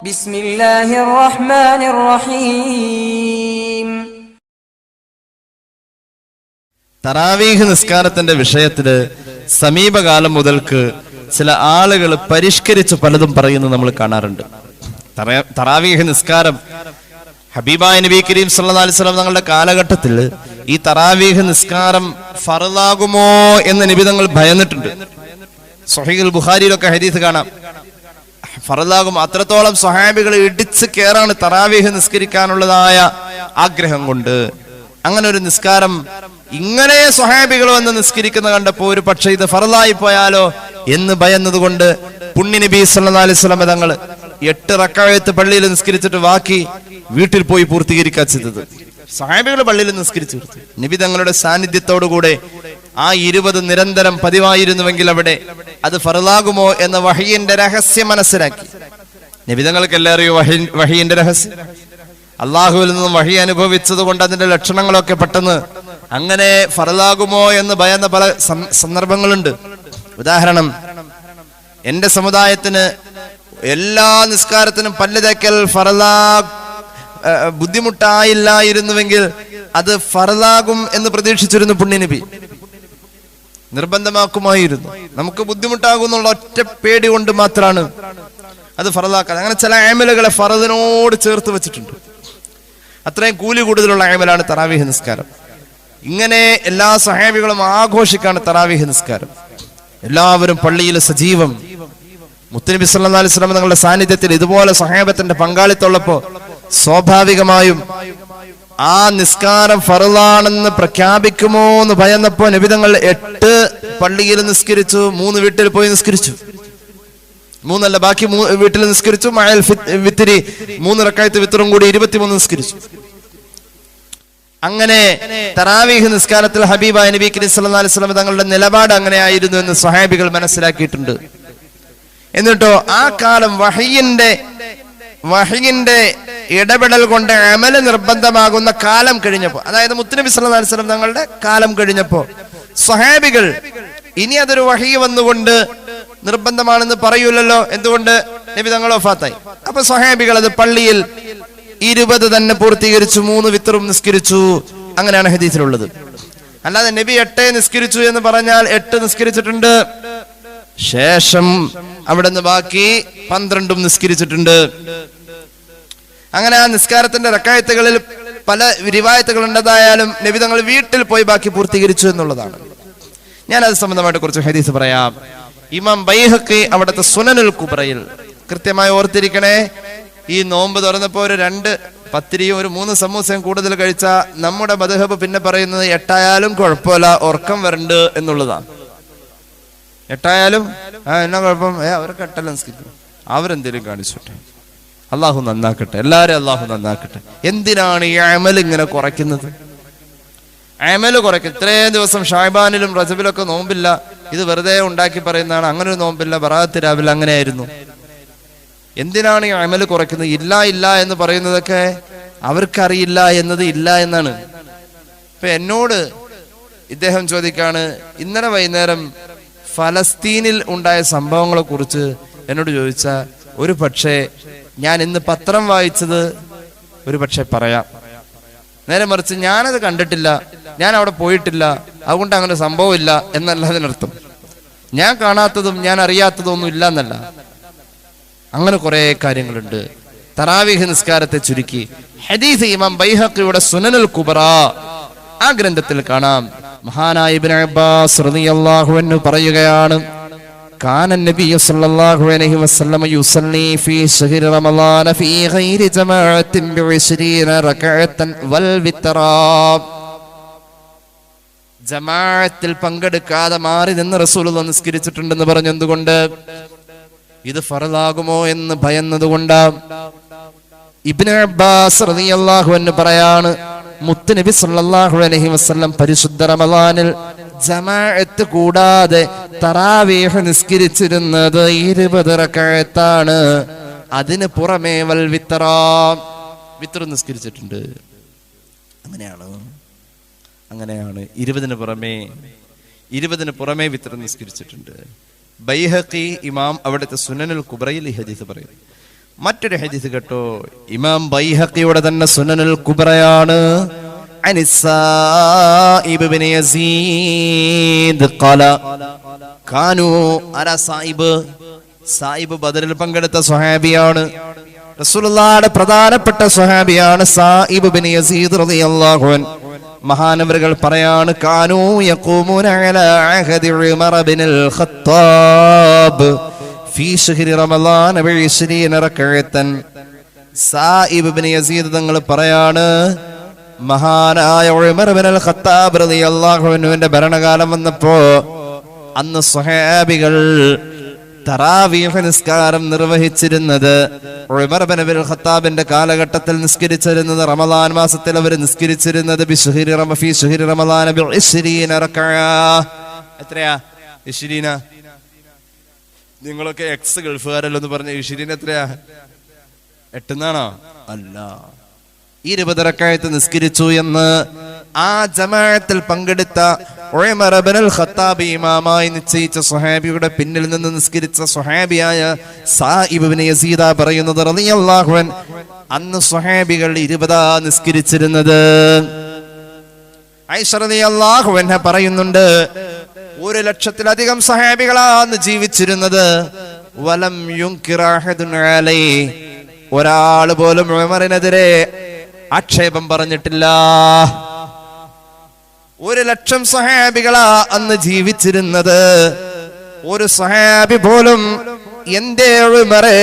ബിസ്മില്ലാഹിർ റഹ്മാനിർ റഹീം. തറാവീഹ് നിസ്കാരത്തിന്റെ വിഷയത്തില് സമീപകാലം മുതൽക്ക് ചില ആളുകൾ പരിഷ്കരിച്ച് പലതും പറയുന്നത് നമ്മൾ കാണാറുണ്ട്. തറാവീഹ് നിസ്കാരം ഹബീബായ നബി കരീം സല്ലല്ലാഹു അലൈഹി വസല്ലം തങ്ങളുടെ കാലഘട്ടത്തിൽ ഈ തറാവീഹ് നിസ്കാരം ഫർളാകുമോ എന്ന് നബി തങ്ങൾ ഭയന്നിട്ടുണ്ട്. സ്വഹീഹുൽ ബുഖാരിയിലൊക്കെ ഹദീസ് കാണാം, ഫർളാകും. അത്രത്തോളം സ്വഹാബികൾ ഇടിച്ച് കയറാണ് തറാവീഹ് നിസ്കരിക്കാനുള്ളതായ ആഗ്രഹം കൊണ്ട്. അങ്ങനെ ഒരു നിസ്കാരം ഇങ്ങനെ സ്വഹാബികൾ വന്ന് നിസ്കരിക്കുന്ന കണ്ടപ്പോ ഒരു പക്ഷെ ഇത് ഫർളായി പോയാലോ എന്ന് ഭയന്നതുകൊണ്ട് പുണ്യ നബി സല്ലല്ലാഹു അലൈഹി വസല്ലം തങ്ങൾ 8 റക്അത്ത് പള്ളിയിൽ നിസ്കരിച്ചിട്ട് ബാക്കി വീട്ടിൽ പോയി പൂർത്തീകരിക്കുക ചെയ്തത്. സ്വഹാബികൾ പള്ളിയിൽ നിസ്കരിച്ചു. നബി തങ്ങളുടെ സാന്നിധ്യത്തോടുകൂടെ ആ 20 നിരന്തരം പതിവായിരുന്നുവെങ്കിൽ അവിടെ അത് ഫർളാകുമോ എന്ന വഹയിന്റെ രഹസ്യം മനസ്സിലാക്കി. നബി തങ്ങൾക്കെല്ലാം അറിയോ വഹയിന്റെ രഹസ്യം? അള്ളാഹുവിൽ നിന്നും വഹി അനുഭവിച്ചത് കൊണ്ട് അതിന്റെ ലക്ഷണങ്ങളൊക്കെ പെട്ടെന്ന് അങ്ങനെ ഫർളാകുമോ എന്ന് ഭയന്ന പല സന്ദർഭങ്ങളുണ്ട്. ഉദാഹരണം, എന്റെ സമുദായത്തിന് എല്ലാ നിസ്കാരത്തിനും പല്ല് തേക്കൽ ബുദ്ധിമുട്ടായില്ലായിരുന്നുവെങ്കിൽ അത് ഫർളാകും എന്ന് പ്രതീക്ഷിച്ചിരുന്നു പുണ്യനബി. നിർബന്ധമാക്കുമായിരുന്നു. നമുക്ക് ബുദ്ധിമുട്ടാകുന്നുള്ള ഒറ്റ പേടി കൊണ്ട് മാത്രമാണ് അത് ഫർളാക്കാതെ. അങ്ങനെ ചില അമലുകളെ ഫർദിനോട് ചേർത്ത് വെച്ചിട്ടുണ്ട്. അത്രയും കൂലി കൂടുതലുള്ള അമലാണ് തറാവീഹ് നിസ്കാരം. ഇങ്ങനെ എല്ലാ സ്വഹാബികളും ആഘോഷിക്കാണ് തറാവീഹ് നിസ്കാരം. എല്ലാവരും പള്ളിയിൽ സജീവം. മുത്തുനബി സല്ലല്ലാഹു അലൈഹി വസല്ലം തങ്ങളുടെ സാന്നിധ്യത്തിൽ ഇതുപോലെ സ്വഹാബത്തിന്റെ പങ്കാളിത്തമുള്ളപ്പോ സ്വാഭാവികമായും ആ നിസ്കാരം ഫർളാണെന്ന് പ്രഖ്യാപിക്കുമോ എന്ന് ഭയന്നപ്പോ നബി തങ്ങൾ 8 പള്ളിയിൽ നിസ്കരിച്ചു, 3 വീട്ടിൽ പോയി നിസ്കരിച്ചു. 3 അല്ല, ബാക്കി വീട്ടിൽ നിസ്കരിച്ചു. മഅൽ വിത്രി 3 റക്അത്ത് വിത്റും കൂടി 23 നിസ്കരിച്ചു. അങ്ങനെ തറാവീഹ് നിസ്കാരത്തിൽ ഹബീബായ നബി കരീം സല്ലല്ലാഹു അലൈഹി വസല്ലം തങ്ങളുടെ നിലപാട് അങ്ങനെയായിരുന്നു എന്ന് സ്വഹാബികൾ മനസ്സിലാക്കിയിട്ടുണ്ട്. എന്നിട്ടോ ആ കാലം വഹയിന്റെ ഇടപെടൽ കൊണ്ട് അമല് നിർബന്ധമാകുന്ന കാലം കഴിഞ്ഞപ്പോ, അതായത് മുത്തുനബി സല്ലല്ലാഹു അലൈഹി വസല്ലം തങ്ങളുടെ കാലം കഴിഞ്ഞപ്പോ സ്വഹാബികൾ ഇനി അതൊരു വഹി വന്നുകൊണ്ട് നിർബന്ധമാണെന്ന് പറയൂലല്ലോ. എന്തുകൊണ്ട്? നബി തങ്ങൾ വഫാത്തായി. അപ്പൊ സ്വഹാബികൾ അത് പള്ളിയിൽ 20 തന്നെ പൂർത്തീകരിച്ചു, 3 വിത്റും നിസ്കരിച്ചു. അങ്ങനെയാണ് ഹദീസിലുള്ളത്. അല്ലാതെ നബി 8 നിസ്കരിച്ചു എന്ന് പറഞ്ഞാൽ 8 നിസ്കരിച്ചിട്ടുണ്ട്, ശേഷം അവിടെ നിന്ന് ബാക്കി 12 നിസ്കരിച്ചിട്ടുണ്ട്. അങ്ങനെ ആ നിസ്കാരത്തിന്റെ റക്അത്തുകളിൽ പല റിവായത്തുകൾ ഉണ്ടതായാലും നബി തങ്ങൾ വീട്ടിൽ പോയി ബാക്കി പൂർത്തീകരിച്ചു എന്നുള്ളതാണ്. ഞാൻ അത് സംബന്ധമായിട്ട് കുറച്ച് ഹദീസ് പറയാം. ഇമാം ബൈഹഖി അവിടുത്തെ സുനനുൽ കുബ്രയിൽ കൃത്യമായി ഓർത്തിരിക്കണേ, ഈ നോമ്പ് തുറന്നപ്പോ ഒരു 2 പത്തിരിയും ഒരു 3 സമൂസയും കൂടുതൽ കഴിച്ചാൽ നമ്മുടെ മദ്ഹബ് പിന്നെ പറയുന്നത് 8 ആയാലും കുഴപ്പമില്ല, ഉറക്കം വരണ്ട് എന്നുള്ളതാണ്. 8 ആയാലും എന്നാ കുഴപ്പം, അവർക്ക് 8 നിസ്കരിക്കും, അവരെന്തേലും കാണിച്ചോട്ടെ, അള്ളാഹു നന്നാക്കട്ടെ, എല്ലാരും അള്ളാഹു നന്നാക്കട്ടെ. എന്തിനാണ് ഈ അമൽ ഇങ്ങനെ കുറയ്ക്കുന്നത്? അമല് കുറയ്ക്കും. ഇത്രയും ദിവസം ഷാബാനിലും റജബിലൊക്കെ നോമ്പില്ല, ഇത് വെറുതെ ഉണ്ടാക്കി പറയുന്നതാണ്. അങ്ങനെ ഒരു നോമ്പില്ല, ബറാഅത്ത് രാവിലെ അങ്ങനെയായിരുന്നു. എന്തിനാണ് ഈ അമല് കുറയ്ക്കുന്നത്? ഇല്ല എന്ന് പറയുന്നതൊക്കെ അവർക്കറിയില്ല എന്നത് ഇല്ല എന്നാണ്. ഇപ്പൊ എന്നോട് ഇദ്ദേഹം ചോദിക്കാണ്, ഇന്നലെ വൈകുന്നേരം ഫലസ്തീനിൽ ഉണ്ടായ സംഭവങ്ങളെ കുറിച്ച് എന്നോട് ചോദിച്ച, ഒരു പക്ഷേ ഞാൻ ഇന്ന് പത്രം വായിച്ചത് ഒരു പക്ഷെ പറയാം, നേരെ മറിച്ച് ഞാനത് കണ്ടിട്ടില്ല, ഞാൻ അവിടെ പോയിട്ടില്ല, അതുകൊണ്ട് അങ്ങനെ സംഭവമില്ല എന്നല്ല അതിനർത്ഥം. ഞാൻ കാണാത്തതും ഞാൻ അറിയാത്തതും ഒന്നും ഇല്ല എന്നല്ല. അങ്ങനെ കുറെ കാര്യങ്ങളുണ്ട്. തറാവീഹ് നിസ്കാരത്തെ ചുരുക്കി ഹദീസ് ഇമാം ബൈഹഖിയുടെ സുനനുൽ കുബ്ര ആ ഗ്രന്ഥത്തിൽ കാണാം. മഹാനായ ഇബ്നു അബ്ബാസ് റളിയല്ലാഹു അൻഹു പറയുകയാണ്, കാന നബിയ്യു സല്ലല്ലാഹു അലൈഹി വസല്ലം യുസല്ലി ഫീ ശഹ്രി റമളാന ഫീ ഗൈരി ജമാഅത്തിൻ ബി20 റക്അത്തൻ വൽ വിത്റാ. ജമാഅത്തിൽ പങ്കെടുക്കാതെ മാറി നിന്ന് റസൂലുള്ളാഹി നിസ്കരിച്ചിട്ടുണ്ടെന്ന് പറഞ്ഞു. എന്തുകൊണ്ട്? ഇത് ഫർളാകുമോ എന്ന് ഭയന്നതുകൊണ്ട്. ഇബ്നു അബ്ബാസ് റളിയല്ലാഹു അൻഹു പറയാണ്, മുത്തുനബി സല്ലല്ലാഹു അലൈഹി വസല്ലം പരിശുദ്ധ റമളാനിൽ ജമാഅത്ത് കൂടാതെ തറാവീഹ് നിസ്കരിച്ചിരുന്നത് 20 റക്അത്താണ്. അതിന് പുറമേ വൽ വിത്റാ, വിത്ർ നിസ്കരിച്ചിട്ടുണ്ട്. അങ്ങനെയാണ് 20 പുറമേ വിത്ർ നിസ്കരിച്ചിട്ടുണ്ട്. ബൈഹഖി ഇമാം അവിടുത്തെ സുനനുൽ കുബ്രയിൽ ഈ ഹദീസ് പറയുന്നു. മറ്റൊരു ഹദീസ് കേട്ടോ, ഇമാം ബൈഹഖിയുടെ തന്നെ സുനനുൽ കുബ്രയാണ്. അനിസ്സായിബ് ഇബ്നു യസീദ് ഖാല കാനു അരാ സായിബ് ബദറിൽ പങ്കെടുത്ത സ്വഹാബിയാണ്. റസൂലുള്ളാഹിയുടെ പ്രധാനപ്പെട്ട സ്വഹാബിയാണ് സായിബ് ഇബ്നു യസീദ് റളിയല്ലാഹു അൻഹു. മഹാനവറുകൾ പറയാണ്, കാനൂ യഖൂമുന അലാ അഹദി ഉമർ ഇബ്നുൽ ഖത്താബ് ഫീ ശഹ്രി റമളാൻ ബ20 റകഅത്തൻ. സായിബ് ഇബ്നു യസീദ് തങ്ങൾ പറയാണ്, മഹാനായ ഉമർ ഇബ്നുൽ ഖത്താബ് റളിയല്ലാഹു അൻഹുവിന്റെ ഭരണകാലം വന്നപ്പോ അന്ന് സ്വഹാബികൾ തറാവീഹ് നിസ്കാരം നിർവഹിച്ചിരുന്നത്, ഉമർ ഇബ്നുൽ ഖത്താബിന്റെ കാലഘട്ടത്തിൽ നിസ്കരിച്ചിരുന്നത്, റമളാൻ മാസത്തിൽ അവർ നിസ്കരിച്ചിരുന്നത് ഫീ ശഹ്രി റമളാൻ ബ20 റകഅ. എത്രയാ? 20. നിങ്ങളൊക്കെ എക്സ് ഗൾഫുകാരല്ലെന്ന് പറഞ്ഞ 20 എത്രയാ? 8 എന്നാണോ? അല്ല, 20 റകഅത്ത് നിസ്കരിച്ചു എന്ന് ആ ജമാഅത്തിൽ പങ്കെടുത്ത ഉമർ ഇബ്നുൽ ഖത്താബ് ഇമാമായി നിശ്ചയിച്ച സ്വഹാബിയുടെ പിന്നിൽ നിന്ന് നിസ്കരിച്ച സ്വഹാബിയായ സായിബ് ഇബ്നു യസീദ പറയുന്നത് റളിയല്ലാഹു അൻഹു, അന്ന് സ്വഹാബികൾ 20 നിസ്കരിച്ചിരുന്നത്. ആയിഷ റളിയല്ലാഹു അൻഹ പറയുന്നുണ്ട്, 1,00,000-ലധികം സ്വഹാബികളാണ് ജീവിച്ചിരുന്നത്. വലം യുൻകിറ അഹദുൻ അലൈഹി, ഒരാൾ പോലും ഉമറിനെതിരെ ആക്ഷേപം പറഞ്ഞിട്ടില്ല. 1,00,000 സ്വഹാബികളാ അന്ന് ജീവിച്ചിരുന്നത്. ഒരു സ്വഹാബി പോലും എന്റെ ഉമറേ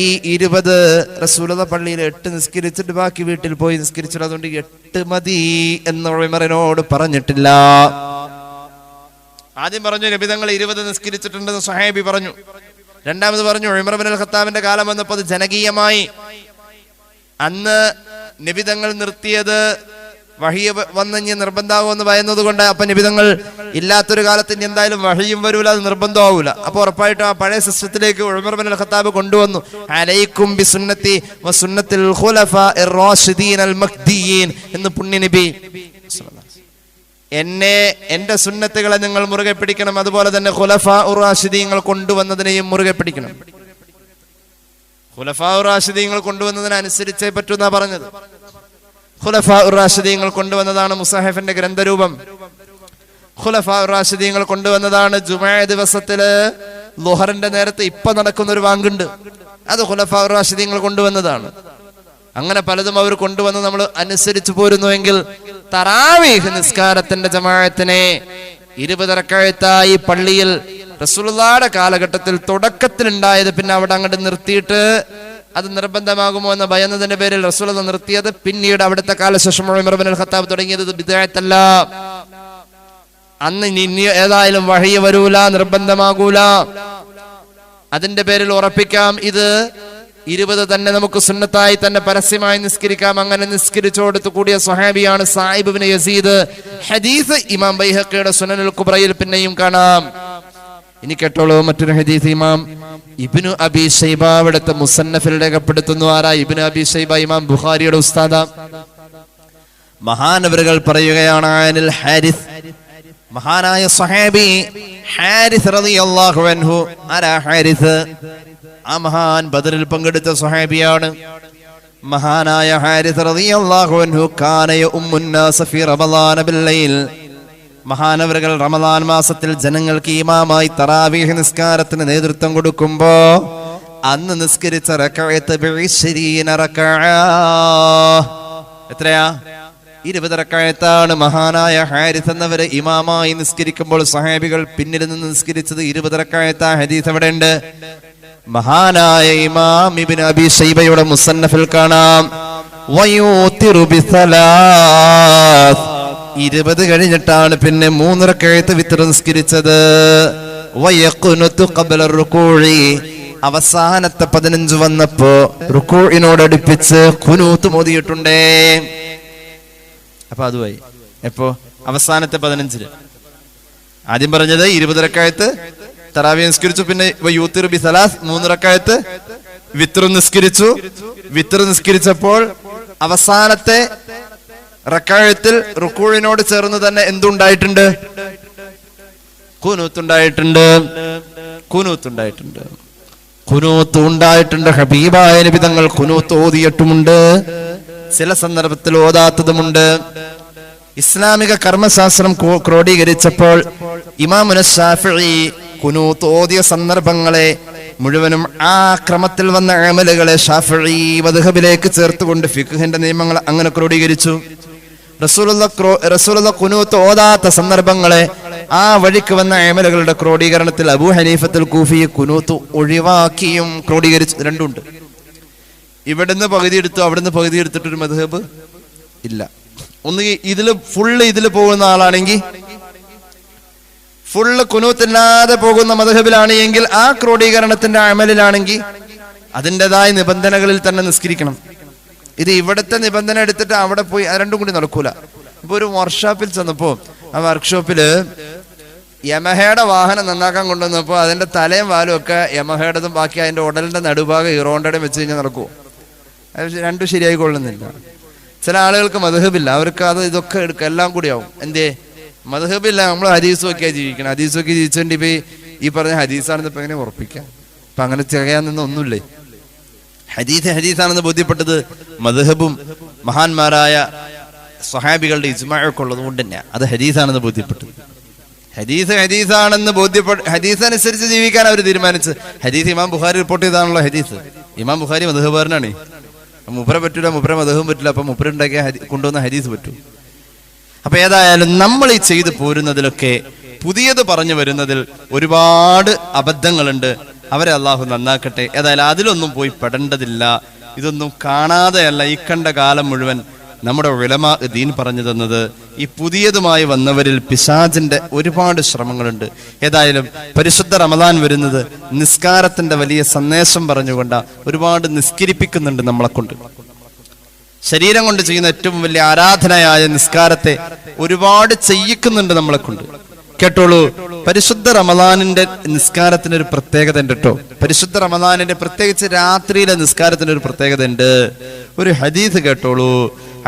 ഈ 20 റസൂലുള്ളാഹി പള്ളിയിൽ 8 നിസ്കരിച്ചിട്ട് ബാക്കി വീട്ടിൽ പോയി നിസ്കരിച്ചിട്ട് അതുകൊണ്ട് 8 മതി എന്ന് ഉമറിനോട് പറഞ്ഞിട്ടില്ല. ആദ്യം പറഞ്ഞു നബി തങ്ങൾ 20 നിസ്കരിച്ചിട്ടുണ്ടെന്ന് സ്വഹാബി പറഞ്ഞു. രണ്ടാമത് പറഞ്ഞു ഉമർ ഇബ്നുൽ ഖത്താബിന്റെ കാലം വന്നപ്പോൾ അത് ജനകീയമായി. അന്ന് നബി തങ്ങൾ നിർത്തിയത് വഹി വന്നിഞ്ഞ് നിർബന്ധമാകുമെന്ന് ഭയന്നത് കൊണ്ട്. അപ്പൊ നിബിധങ്ങൾ ഇല്ലാത്തൊരു കാലത്ത് എന്തായാലും വഹിയും വരൂല, അത് നിർബന്ധമാവൂല. അപ്പൊ ഉറപ്പായിട്ടും ആ പഴയ സിസ്റ്റത്തിലേക്ക് ഉമർ ഇബ്നുൽ ഖത്താബ് കൊണ്ടുവന്നു. അലൈക്കും ബിസുന്നത്തി വസുന്നത്തിൽ ഖുലഫാഇർ റാഷിദീൻ അൽ മഹ്ദിയീൻ എന്ന് പുണ്യ നബി എന്റെ സുന്നത്തുകളെ നിങ്ങൾ മുറുകെ പിടിക്കണം, അതുപോലെ തന്നെ ഖുലഫാഉർ റാഷിദീങ്ങൾ കൊണ്ടുവന്നതിനെയും മുറുകെ പിടിക്കണം. ഖുലഫാഉർ റാഷിദീങ്ങൾ കൊണ്ടുവന്നതിനനുസരിച്ചേ പറ്റൂന്നാ പറഞ്ഞത്. ഖുലഫാഉർ റാഷിദീങ്ങൾ കൊണ്ടുവന്നതാണ് മുസഹഫിന്റെ ഗ്രന്ഥരൂപം. ഖുലഫാഉർ റാഷിദീങ്ങൾ കൊണ്ടുവന്നതാണ് ജുമുഅ ദിവസത്തില് ളുഹറിന്റെ നേരത്തെ ഇപ്പൊ നടക്കുന്ന ഒരു വാങ്കുണ്ട്, അത് ഖുലഫാഉർ റാഷിദീങ്ങൾ കൊണ്ടുവന്നതാണ്. അങ്ങനെ പലതും അവർ കൊണ്ടുവന്ന് നമ്മൾ അനുസരിച്ചു പോരുന്നുവെങ്കിൽ തറാവീഹ് നിസ്കാരത്തിന്റെ ജമാഅത്തിനെ 20 റകഅത്തായി പള്ളിയിൽ റസൂലുള്ളാഹിയുടെ കാലഘട്ടത്തിൽ തുടക്കത്തിൽ ഉണ്ടായത്, പിന്നെ അവിടെ അങ്ങോട്ട് നിർത്തിയിട്ട് അത് നിർബന്ധമാകുമോ എന്ന ഭയന്നതിന്റെ പേരിൽ റസൂലുള്ളാഹി നിർത്തിയത്. പിന്നീട് അവിടുത്തെ കാലശേഷം ഉമർ ഇബ്നുൽ ഖത്താബ് തുടങ്ങിയത് ബിദ്അത്തല്ല. അന്ന് ഇനി ഏതായാലും വഹി വരൂല, നിർബന്ധമാകൂല, അതിന്റെ പേരിൽ ഉറപ്പിക്കാം ഇത് 20 തന്നെ നമുക്ക് സുന്നത്തായി തന്നെ പരസ്യമായി നിസ്കരിക്കാം. അങ്ങനെ നിസ്കരിച്ചു കൊടുത്തു കൂടിയ സ്വഹാബിയാണ് സായിബ് ഇബ്നു യസീദ്. ഹദീസ് ഇമാം ബൈഹഖിയുടെ സുനനുൽ കുബ്രയിൽ പിന്നെയും കാണാം. ഇനി കേട്ടോളൂ മറ്റൊരു ഹദീസ്. ഇമാം ഇബ്നു അബി ശൈബ അവിടുത്തെ മുസന്നഫിൽ രേഖപ്പെടുത്തുന്നു. ആരാ? ഇബ്നു അബി ശൈബ ഇമാം ബുഖാരിയുടെ ഉസ്താദ. മഹാനവറുകൾ പറയുകയാണ്, അനിൽ ഹാരിസ്, മഹാനായ സ്വഹാബി ഹാരിസ് റളിയല്ലാഹു അൻഹു. ആരാ ഹാരിസ്? ആ മഹാൻ ബദറിൽ പങ്കെടുത്ത സ്വഹാബിയാണ്. മഹാനായ ഹാരിസ് റളിയല്ലാഹു അൻഹു കാന യഉമ്മുൻ നാസ ഫീ റമളാന ബില്ലൈൽ. മഹാനവറുകൾ റമളാൻ മാസത്തിൽ ജനങ്ങൾക്ക് ഇമാമായി തറാവീഹ് നിസ്കാരത്തിന് നേതൃത്വം കൊടുക്കുമ്പോ അന്ന് നിസ്കരിച്ച റകഅത്ത് 20 റകഅ. എത്രയാ? 20 റകഅത്താണ് മഹാനായ ഹാരിസ് എന്നവര് ഇമാമായി നിസ്കരിക്കുമ്പോൾ സ്വഹാബികൾ പിന്നിൽ നിന്ന് നിസ്കരിച്ചത് 20 റകഅത്ത്. ഹദീസ് എവിടെ ഉണ്ട്? മഹാനായ ഇമാം ഇബ്നു അബി ശൈബയുടെ മുസന്നഫിൽ കാണാം. വയൂതിറു ബിസലാസ്, 20 കഴിഞ്ഞിട്ടാണ് പിന്നെ 3 റകഅത്ത് വിത്ർ നിസ്കരിച്ചത്. വയഖ്നുതു ഖബ്ല റുകൂഇ, അവസാനത്തെ 15 വന്നപ്പോ റുകൂഇനോട് അടുപ്പിച്ച് ഖുനൂത്ത് മോദിയിട്ടുണ്ടേ. അപ്പൊ അതുമായി എപ്പോ? അവസാനത്തെ 15. ആദ്യം പറഞ്ഞത് 20 റകഅത്ത് തറാവീഹ് നിസ്കരിച്ചു, പിന്നെ യൂത്തിർ ബി സലാസ് 3 റകഅത്ത് വിത്ർ നിസ്കരിച്ചു. വിത്ർ നിസ്കരിച്ചപ്പോൾ അവസാനത്തെ റകഅത്തിൽ റുകൂഇനോട് ചേർന്ന് തന്നെ എന്തുണ്ടായിട്ടുണ്ട്? ഖുനൂത്തുണ്ടായിട്ടുണ്ട്. ഖുനൂത്ത് ഉണ്ടായിട്ടുണ്ട്. ഹബീബായ നബി തങ്ങൾ ഖുനൂത്ത് ഓതിയിട്ടുമുണ്ട്, ചില സന്ദർഭത്തിൽ ഓതാത്തതുമുണ്ട്. ഇസ്ലാമിക കർമ്മശാസ്ത്രം ക്രോഡീകരിച്ചപ്പോൾ ഇമാമുന ശാഫിഈ ഖുനൂത്ത് ഓതിയ സന്ദർഭങ്ങളെ മുഴുവനും ആ ക്രമത്തിൽ വന്ന അമലുകളെ ശാഫിഈ മദ്ഹബിലേക്ക് ചേർത്തുകൊണ്ട് ഫിഖ്ഹിന്റെ നിയമങ്ങൾ അങ്ങനെ ക്രോഡീകരിച്ചു. റസൂലുള്ളാഹി ഖുനൂത്ത് ഓതാത്ത സന്ദർഭങ്ങളെ ആ വഴിക്ക് വന്ന അമലുകളുടെ ക്രോഡീകരണത്തിൽ അബൂ ഹനീഫത്തുൽ കൂഫി ഖുനൂത്ത് ഒഴിവാക്കിയും ക്രോഡീകരിച്ചു. രണ്ടുണ്ട്. ഇവിടുന്ന് പകുതി എടുത്തു, അവിടുന്ന് പകുതി എടുത്തിട്ടൊരു മദ്ഹബ് ഇല്ല. ഒന്ന് ഇതില് പോകുന്ന ആളാണെങ്കിൽ, ഫുള്ള് ഖുനൂത്തില്ലാതെ പോകുന്ന മദ്ഹബിലാണ് എങ്കിൽ, ആ ക്രോഡീകരണത്തിന്റെ അമലിലാണെങ്കിൽ അതിൻ്റെതായ നിബന്ധനകളിൽ തന്നെ നിസ്കരിക്കണം. ഇത് ഇവിടുത്തെ നിബന്ധന എടുത്തിട്ട് അവിടെ പോയി രണ്ടും കൂടി നടക്കൂല. ഇപ്പൊ ഒരു വർക്ക്ഷോപ്പിൽ ചെന്നപ്പോ ആ വർക്ക്ഷോപ്പില് യമഹയുടെ വാഹനം നന്നാക്കാൻ കൊണ്ടുവന്നപ്പോ അതിന്റെ തലയും വാലും ഒക്കെ യമഹയുടേതും ബാക്കി അതിന്റെ ഉടലിന്റെ നടുഭാഗം ഹീറോണ്ടയുടെയും വെച്ച് കഴിഞ്ഞാൽ നടക്കുമോ? അത് രണ്ടും ശരിയായി കൊള്ളുന്നില്ല. ചില ആളുകൾക്ക് മദ്ഹബില്ല, അവർക്ക് അത് ഇതൊക്കെ എടുക്കുക, എല്ലാം കൂടിയാവും. എന്തേ മദ്ഹബില്ല, നമ്മൾ ഹദീസ് നോക്കിയാണ് ജീവിക്കണം. ഹദീസ് നോക്കി ജീവിച്ചോണ്ട് ഇപ്പൊ ഈ പറഞ്ഞ ഹദീസാണെന്ന് ഇപ്പൊ എങ്ങനെ ഉറപ്പിക്കാം? ഇപ്പൊ അങ്ങനെ ചെയ്യാൻ നിന്ന് ഒന്നുമില്ലേ. ഹദീസാണെന്ന് ബോധ്യപ്പെട്ടത് മദ്ഹബും മഹാന്മാരായ സ്വഹാബികളുടെ ഇജ്മാഅൊക്കെ ഉള്ളത് കൊണ്ട് തന്നെയാണ് അത് ഹദീസാണെന്ന് ബോധ്യപ്പെട്ടത്. ഹദീസാണെന്ന് ഹദീസ് അനുസരിച്ച് ജീവിക്കാൻ അവർ തീരുമാനിച്ച്. ഹദീസ് ഇമാം ബുഖാരി റിപ്പോർട്ട് ചെയ്താണല്ലോ ഹദീസ്. ഇമാം ബുഖാരി മദ്ഹബുകാരനാണ്. മുപ്ര പറ്റൂല, മുപ്ര മദ്ഹബും പറ്റില്ല. അപ്പൊ മുപ്ര ഉണ്ടാക്കിയ കൊണ്ടുവന്ന ഹദീസ് പറ്റൂ. അപ്പൊ ഏതായാലും നമ്മൾ ഈ ചെയ്തു പോരുന്നതിലൊക്കെ പുതിയത് പറഞ്ഞു വരുന്നതിൽ ഒരുപാട് അബദ്ധങ്ങളുണ്ട്. അവരെ അള്ളാഹു നന്നാക്കട്ടെ. ഏതായാലും അതിലൊന്നും പോയി പെടേണ്ടതില്ല. ഇതൊന്നും കാണാതെയല്ല ഈ കണ്ട കാലം മുഴുവൻ നമ്മുടെ ഉലമാ ദീൻ പറഞ്ഞു തന്നത്. ഈ പുതിയതുമായി വന്നവരിൽ പിശാചിന്റെ ഒരുപാട് ശ്രമങ്ങളുണ്ട്. ഏതായാലും പരിശുദ്ധ റമദാൻ വരുന്നത് നിസ്കാരത്തിന്റെ വലിയ സന്ദേശം പറഞ്ഞുകൊണ്ട് ഒരുപാട് നിസ്കരിപ്പിക്കുന്നുണ്ട് നമ്മളെ കൊണ്ട്. ശരീരം കൊണ്ട് ചെയ്യുന്ന ഏറ്റവും വലിയ ആരാധനയായ നിസ്കാരത്തെ ഒരുപാട് ചെയ്യിക്കുന്നുണ്ട് നമ്മളെ കൊണ്ട്. കേട്ടോളൂ, പരിശുദ്ധ റമദാനിന്റെ നിസ്കാരത്തിന് ഒരു പ്രത്യേകത ഉണ്ട് കേട്ടോ. പരിശുദ്ധ റമദാനിന്റെ പ്രത്യേകിച്ച് രാത്രിയിലെ നിസ്കാരത്തിന് ഒരു പ്രത്യേകത ഉണ്ട്. ഒരു ഹദീസ് കേട്ടോളൂ.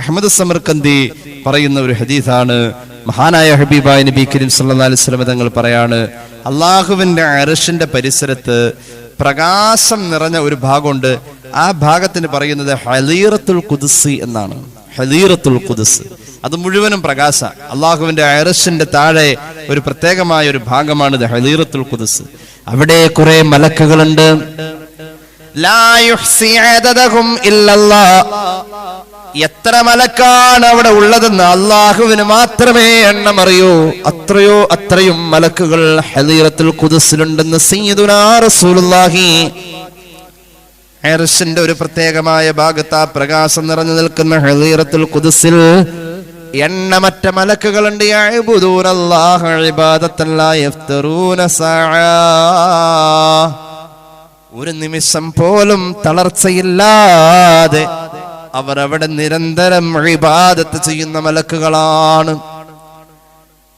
അഹ്മദ് സമർകന്ദി പറയുന്ന ഒരു ഹദീസാണ്. മഹാനായ ഹബീബായ നബി കരീം സല്ലല്ലാഹു അലൈഹി വസല്ലം തങ്ങൾ പറയാണ്, അള്ളാഹുവിന്റെ അർശിന്റെ പരിസരത്ത് പ്രകാശം നിറഞ്ഞ ഒരു ഭാഗമുണ്ട്. ആ ഭാഗത്തിന് പറയുന്നത് ഹലീറത്തുൽ ഖുദ്സ് എന്നാണ്. ഹലീറത്തുൽ ഖുദ്സ് അത് മുഴുവനും പ്രകാശ. അള്ളാഹുവിന്റെ അർശിന്റെ താഴെ ഒരു പ്രത്യേകമായ ഒരു ഭാഗമാണ് ഹലീറത്തുൽ ഖുദ്സ്. അവിടെ കുറെ മലക്കുകളുണ്ട്. ലാ യുഹ്സി അദദഹും ഇല്ലല്ലാഹ്. എത്ര മലക്കാണ് അവിടെ ഉള്ളതെന്ന് അള്ളാഹുവിന് മാത്രമേ എണ്ണം അറിയൂ. അത്രയും മലക്കുകൾ ഹലീറത്തുൽ ഖുദ്സിലുണ്ടെന്ന് സയ്യിദുനാ റസൂലുള്ളാഹി. അർശിന്റെ ഒരു പ്രത്യേകമായ ഭാഗത്ത് ആ പ്രകാശം നിറഞ്ഞു നിൽക്കുന്ന ഹലീറത്തുൽ ഖുദ്സിൽ എണ്ണമറ്റ മലക്കുകളുണ്ട്. യഅ്ബുദൂനല്ലാഹ ഇബാദത്തൻ ലാ യഫ്തറൂന സഅ. ഒരു നിമിഷം പോലും തളർച്ചയില്ലാതെ അവർ അവിടെ നിരന്തരം ഇബാദത്ത് ചെയ്യുന്ന മലക്കുകളാണ്.